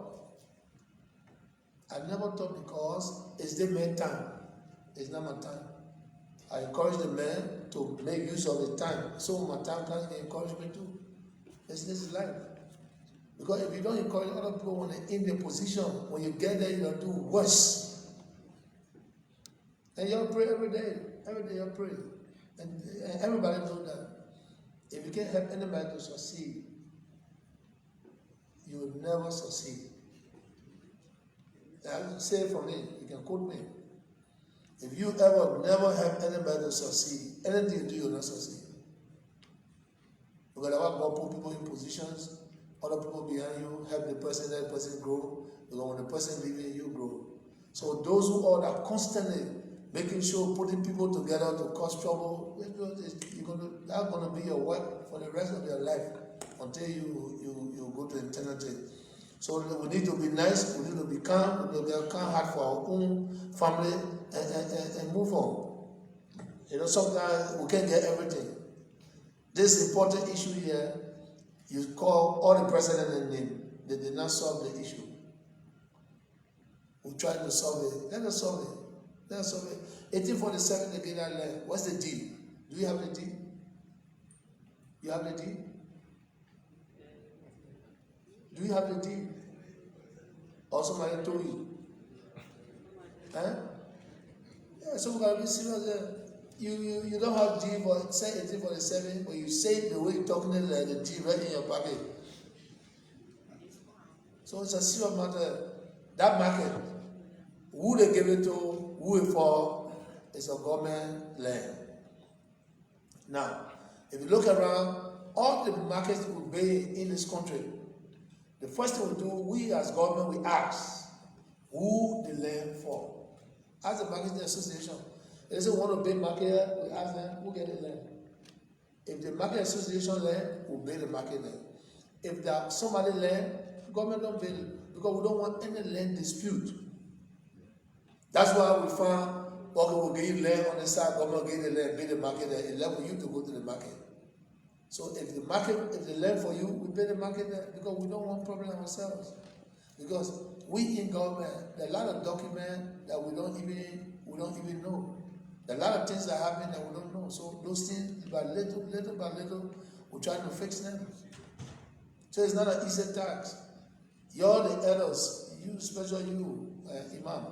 I never talk because it's the main time. It's not my time. I encourage the men to make use of the time. So my time can encourage me too. This is life. Because if you don't encourage other people when they're in their position, when you get there, you'll do worse. And you'll pray every day. Every day you'll pray. And everybody knows that. If you can't help anybody to succeed, you will never succeed. I'll say it for me, you can quote me. If you ever never help anybody to succeed, anything you do, you'll not succeed. Because God put people in positions, other people behind you, help the person, let the person grow. Because when the person leaves you grow. So those who are that constantly making sure putting people together to cause trouble, that's going to be your work for the rest of your life until you go to eternity. So we need to be nice, we need to be calm, we need to be calm heart for our own family and move on. You know, sometimes we can't get everything. This important issue here, you call all the president and name. They did not solve the issue. We tried to solve it. Let us solve it. Let us solve it. 1847, they get that land. What's the deal? Do you have the deal? You have the deal? Do you have the deal? or somebody told you. Huh? Yeah, so we gotta be serious there. You don't have G for say 1847, but you say it the way you're talking it like the G right in your pocket. So it's a serious matter. That market, who they give it to, who it for, is a government land. Now, if you look around, all the markets we pay in this country, the first thing we do, we as government, we ask who the land for. As the marketing association, if they say we want to pay market, we ask them who get the land. If the market association land, we pay the market land. If there's somebody land, government don't pay it because we don't want any land dispute. That's why we found, okay, we'll give you land on the side, government will give you the land, pay the market there, it's left for you to go to the market. So if the land for you, we pay the market there because we don't want problem ourselves. Because we in government, there are a lot of documents that we don't even know. There are a lot of things that happen that we don't know. So those things, by little by little, we're trying to fix them. So it's not an easy task. You're the elders, you, especially you, Imam.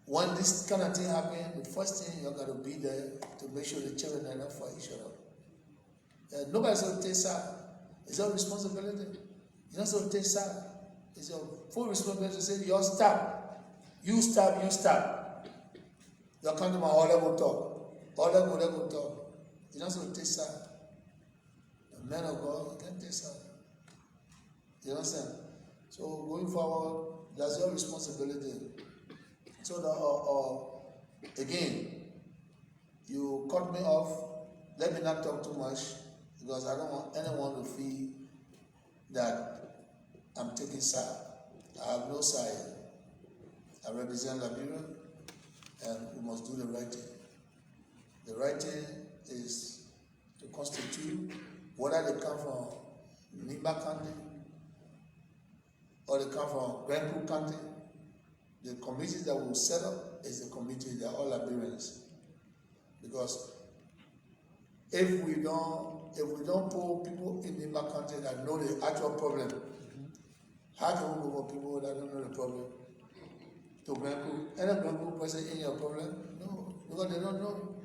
When this kind of thing happens, the first thing you're going to be there to make sure the children are not for each other. Nobody's going to take side. It's your responsibility. You're not going to take side. It's your full responsibility to say, you stop. You stop, you stop. You're coming to my all level talk. All level talk. You're not going to take side. The man of God, you can't take side. You understand? So going forward, that's your responsibility. So again, you cut me off. Let me not talk too much because I don't want anyone to feel that I'm taking side. I have no side. I represent Liberia, and we must do the right thing. The right thing is to constitute, whether they come from Nimba County or they come from Grand Coulee County. The committee that will set up is the committee, they're all Liberians. Because if we don't pull people in Nimba County that know the actual problem, how can we go for people that don't know the problem? To Grand Coulee, any Grand Coulee person in your problem? No, because they don't know.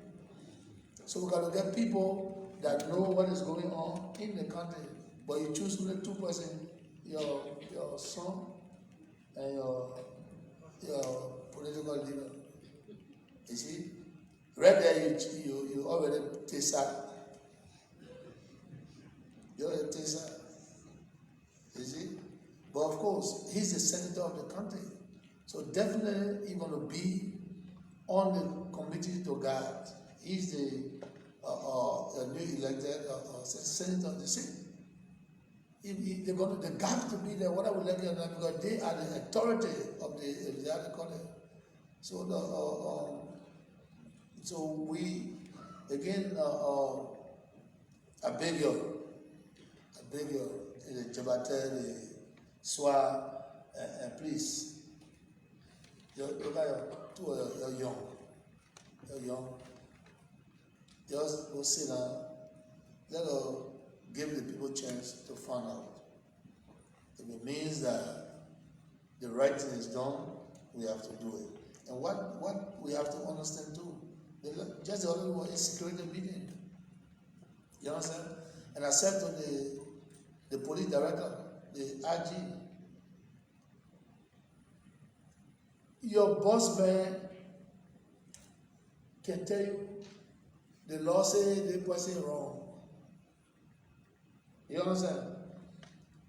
So we got to get people that know what is going on in the country. But you choose only two persons, your son and your political leader. You see? Right there you already take side. You already take side. You see? But of course, he's the senator of the country. So definitely he's gonna be on the committee to guide. He's the new elected senator of the city. They got to be there, whether we like it or not, because they are the authority of the other college. So so we again I beg you, the Jabate, the Swa, please. You're young. Just go sit down. Let us give the people a chance to find out. If it means that the right thing is done, we have to do it. And what we have to understand too, just the other one is security meeting. You understand? And I said to the police director, the IG, your boss man can tell you the law says the person wrong. You understand?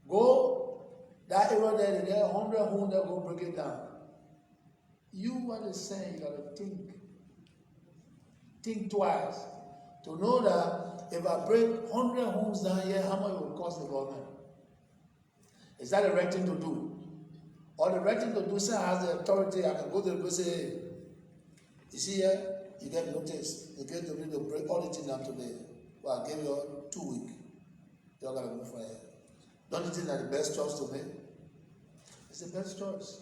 Go that area there, they get 100 homes that go break it down. You what is saying, you gotta think twice to know that if I break 100 homes down here, how much it will cost the government? Is that the right thing to do? Or the right thing to do, say I have the authority, I can go to the person and say, hey, you see here, you get notice, you get to break all the things down today. Well, I give you 2 weeks. You're going to move from here. Don't you think that's the best choice to make? It's the best choice.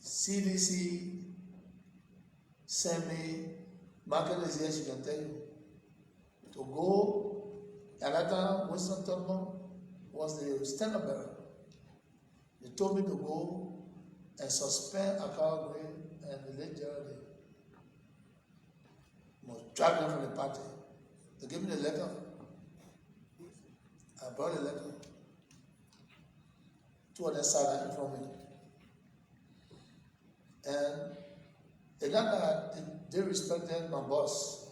CDC sent me, market is here, she can tell you, to go, at that time, Winston Tottenham was the stand-up bearer. They told me to go and suspend Akawa Gray and the late Geraldine. Must drag them from the party. They gave me the letter. I brought the letter. Two of them sat in front of me. And it's not that they respected my boss.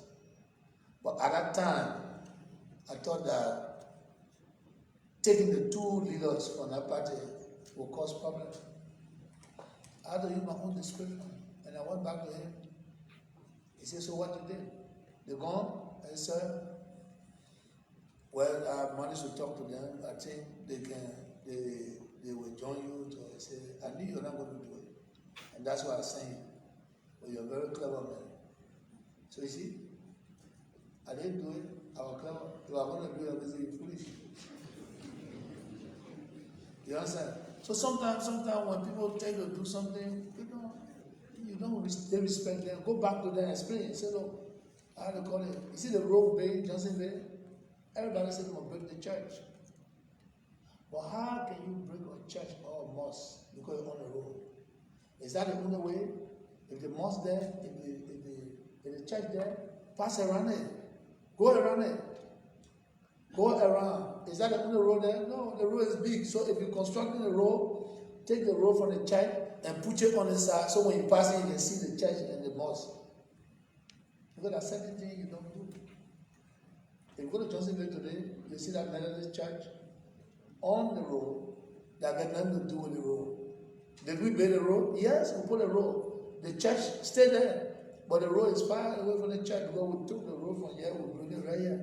But at that time, I thought that taking the two leaders from that party will cause problems. I had to use my own description. And I went back to him. He said, so what you did? They gone? I said, well, I managed to talk to them. I think they will join you. So I said, I knew you're not going to do it. And that's why I sent you. But you're a very clever man. So you see, I didn't do it. I was clever. If I was going to do it, I was foolish. You understand? So sometimes when people tell you to do something, they respect them. Go back to them and explain. Say, look, how to call it? You see the road Bay, Johnson Bay? Everybody said they're going to break the church. But how can you break a church or a mosque because you're on the road? Is that the only way? If the mosque there, if the church there, pass around it. Go around it. Go around. Is that the only road there? No, the road is big. So if you're constructing the road, take the road from the church and put it on the side so when you pass it, you can see the church and the mosque. Because that's certain thing you don't do. If you go to Johnsonville today, you see that Methodist church on the road that got nothing to do with the road. Did we build a road? Yes, we put a road. The church stayed there. But the road is far away from the church because we took the road from here, we bring it right here.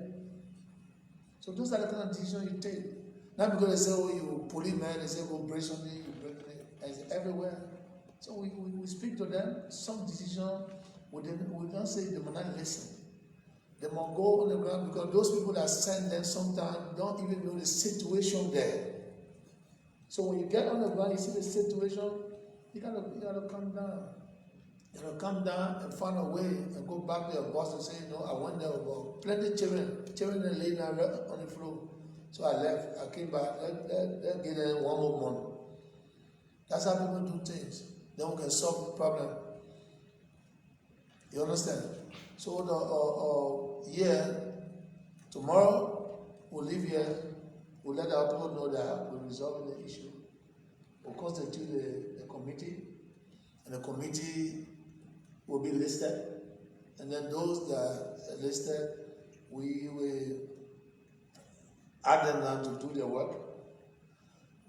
So those are the kind of decisions you take. Not because they say, oh, you policeman, they say, go break something, you break it. And it's everywhere. So we speak to them, some decision, we don't say they will not listen. They must go on the ground because those people that send them sometimes don't even know the situation there. So when you get on the ground, you see the situation, you gotta come down. You gotta come down and find a way and go back to your boss and say, no, I went there about plenty children are laying down on the floor. So I left, I came back, let's get them one more month. That's how people do things. Then we can solve the problem. You understand? So tomorrow we'll leave here, we'll let our people know that we're resolving the issue. We'll constitute the committee, and the committee will be listed. And then those that are listed, we will add them now to do their work.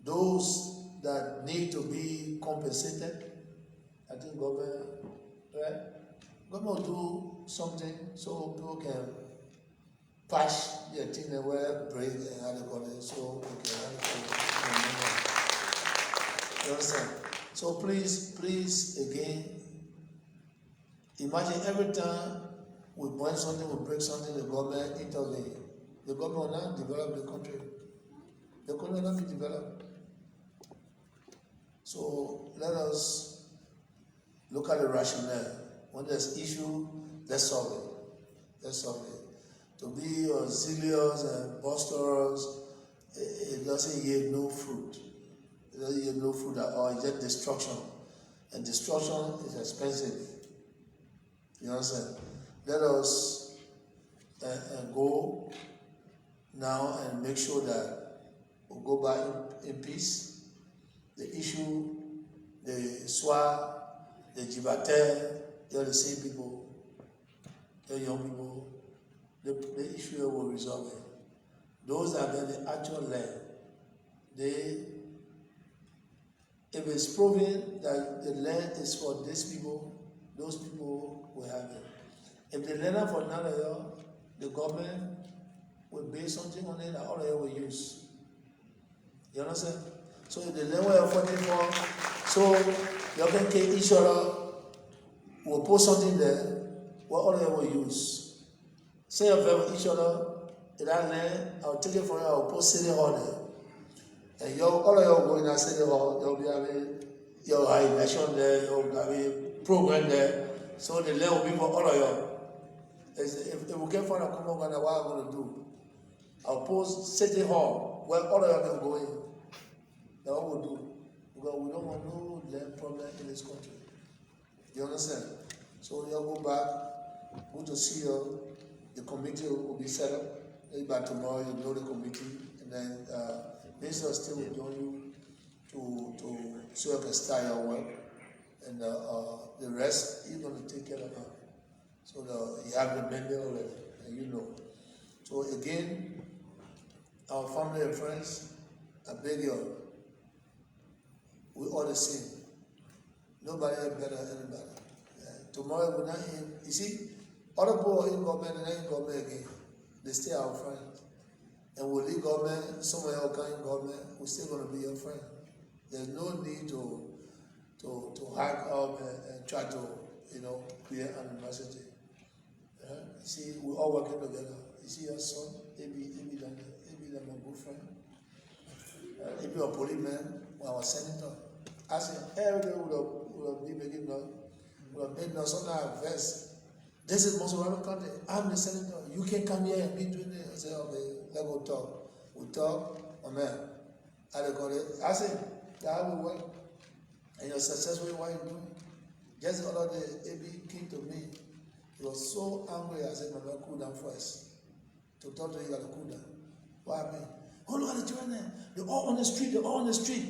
Those that need to be compensated, I think government will do something so people can patch their thing and wear break and how they call it, so we can you understand? So please again, imagine every time we burn something, we break something, the government intervene. The government will not develop the country. The country will not be developed. So let us look at the rationale. When there's issue, let's solve it. Let's solve it. To be zealous and boisterous, it doesn't yield no fruit. It doesn't yield no fruit at all. It's just destruction. And destruction is expensive. You understand? Let us go now and make sure that we'll go back in peace. The issue, the Swa, the Jibate, they're the same people, they're young people. The issue will resolve it. Those that are the actual land, if it's proven that the land is for these people, those people will have it. If the land is for another year, the government will base something on it that all of you will use. You understand? So if the land we are fighting for, so you can take each other, we'll put something there, what all of you will use. Say you have each other, in that land, I'll take it from you, I'll put city hall there. And all of you will go in that city hall, you'll be having your election there, you'll have a program there. So the land will be for all of you. If we can't find a common ground, what I'm going to do? I'll post city hall. well, all of y'all can go in. That's what we'll do. Because we don't want no land problem in this country. You understand? So y'all go back, go to see the committee will be set up. Maybe by tomorrow you know the committee, and then Minister still will join you to so you can start your work. And the rest, he's going to take care of her. So you have the menu already, and you know. So again, our family and friends, I beg you, we all the same. Nobody is better than anybody. Tomorrow we're not in. You see, other people in government and in government again. They stay our friends. And we'll leave government, someone else come in government, we're still going to be your friend. There's no need to hack up and try to, create animosity. You see, we're all working together. You see your son, Abi my good friend. Abi a policeman, our senator. I said, every day would have been making noise. Would have made noise, sometimes vest. This is Monserrado County. I'm the senator. You can come here and be doing it. I said, okay, let's go talk. We talk, amen. I said, that will work. And you're successful in what you're doing. Just the other day, Abi came to me. He was so angry. I said, "My cool down first." To talk to you, you got to cool down. What happened? Oh, look at the children there. They're all on the street. They're all on the street.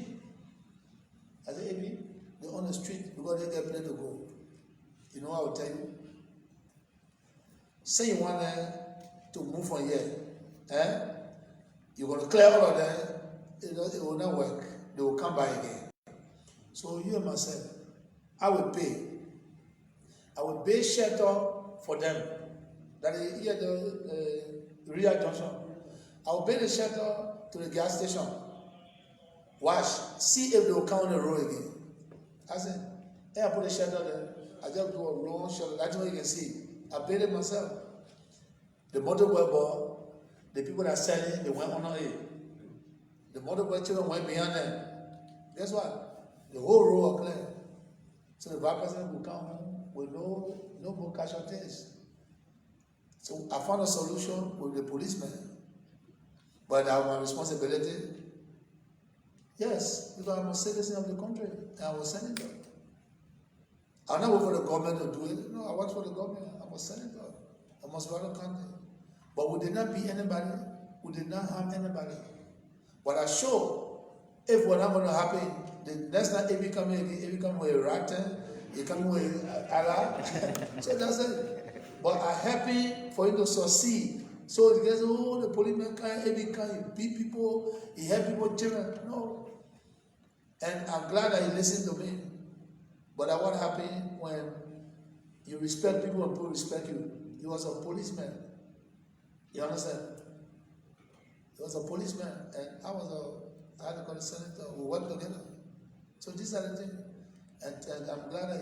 I said, Abi, they're on the street because they get place to go. You know what I will tell you? Say you want to move from here. You're going to clear all of them. It will not work. They will come by again. So you and myself, I will pay. I will pay shelter for them. That is here the real junction. I will pay the shelter to the gas station. Watch, see if they will come on the road again. I said, hey, I put a shelter there. I just do a long shelter. That's what you can see. I paid it myself. The motorboy boy, the people that sell it, they went on it. The motorboy children went behind them. Guess what? The whole road was clear. So the bad person will come home with no more casualties. So I found a solution with the policeman. But I have my responsibility. Yes, because I'm a citizen of the country and I'm a senator. I not work for the government to do it. No, I work for the government. I'm a senator. I must run a country. But we did not beat anybody. We did not harm anybody. But I show if what's not going to happen, the next time if you come here, if you come with a rattan, you come with Allah. So that's it. But I'm happy for you to succeed. So it gets, the policeman can't, if he can't, he beat people, he help people, children. No. And I'm glad that he listened to me. But what happened when you respect people and people respect you? He was a policeman. You understand? He was a policeman, and I had to call the senator. We worked together. So these are the things. And I'm glad that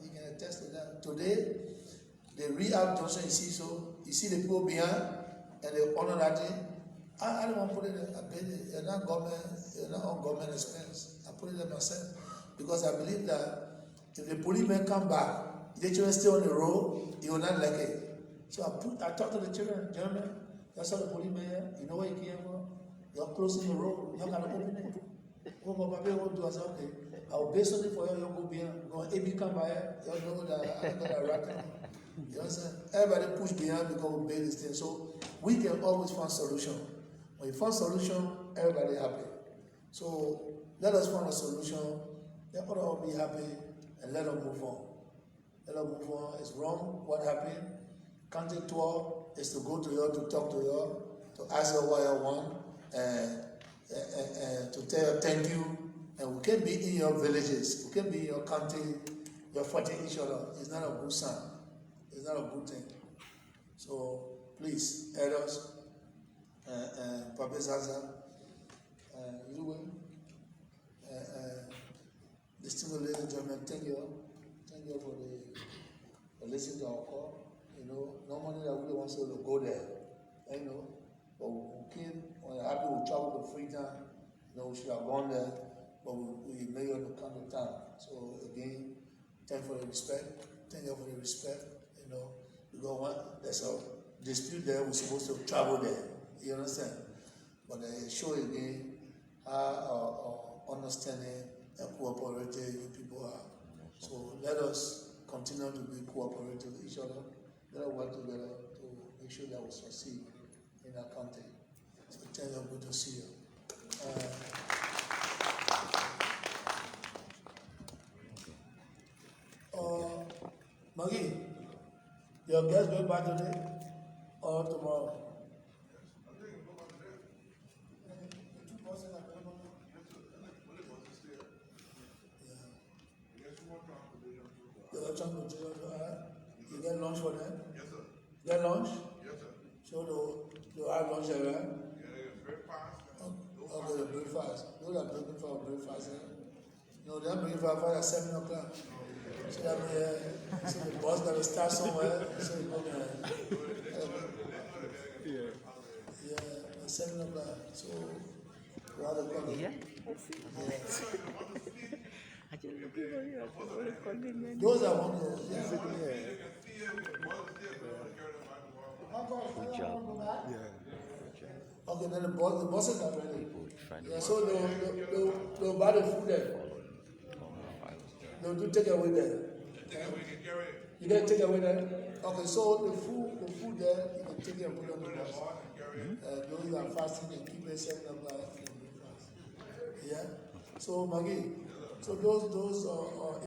he can attest to that. Today, the rehab junction, you see the people behind, and they honor that thing. I don't want to put it there. I paid it. It's not on government expense. I put it there myself. Because I believe that if the policemen come back, the children stay on the road, he will not like it. So I talked to the children, gentlemen, that's how the policeman here, you know where you came from? You're closing the road, you're going to open it. Oh, but Papa won't do. I said, okay, I'll pay something for you, you'll go behind. If you come by here, you'll know that I'm going to rat him. You understand? Everybody push behind because we pay this thing. So we can always find solution. When you find solution, everybody happy. So let us find a solution, let us all be happy, and let us move on. Let us move on. It's wrong what happened. County tour is to go to you, to talk to you, to ask you what you want, and to tell you thank you. And we can be in your villages, we can be in your county, you're fighting each other. It's not a good sign. It's not a good thing. So please, elders, Papa Zaza, you distinguished ladies and gentlemen, thank you for listening to our call. Normally I really want to go there, but we came, we're happy we traveled to Freetown. We should have gone there, but we made it to come to town. So again, thank you for the respect. Thank you for the respect. Because there's a dispute there, we're supposed to travel there. You understand? but it show again how understanding and cooperative you people are. So let us continue to be cooperative with each other. Let us work together to make sure that we succeed in our country. So thank you, good to see you. Maggie, your guest going back today or tomorrow? You get lunch for them? Yes, sir. Get lunch? Yes, sir. So they'll have lunch there, right? Yeah, it's very fast. Okay, the breakfast. Those are breaking for breakfast. No, they're breaking for at 7 o'clock. So that so the boss got to start somewhere. So you go at 7 o'clock. So we have to come. Yeah. Those are one of those. Yeah. Good job. Okay, then the bosses are ready. Trying to Yeah, so they'll buy the food there. They'll do take away there. You get take away there? Okay, so the food there, you can take it and put it on the bus. Those that are fasting, they keep it 7 o'clock. Yeah? So Maggie, so those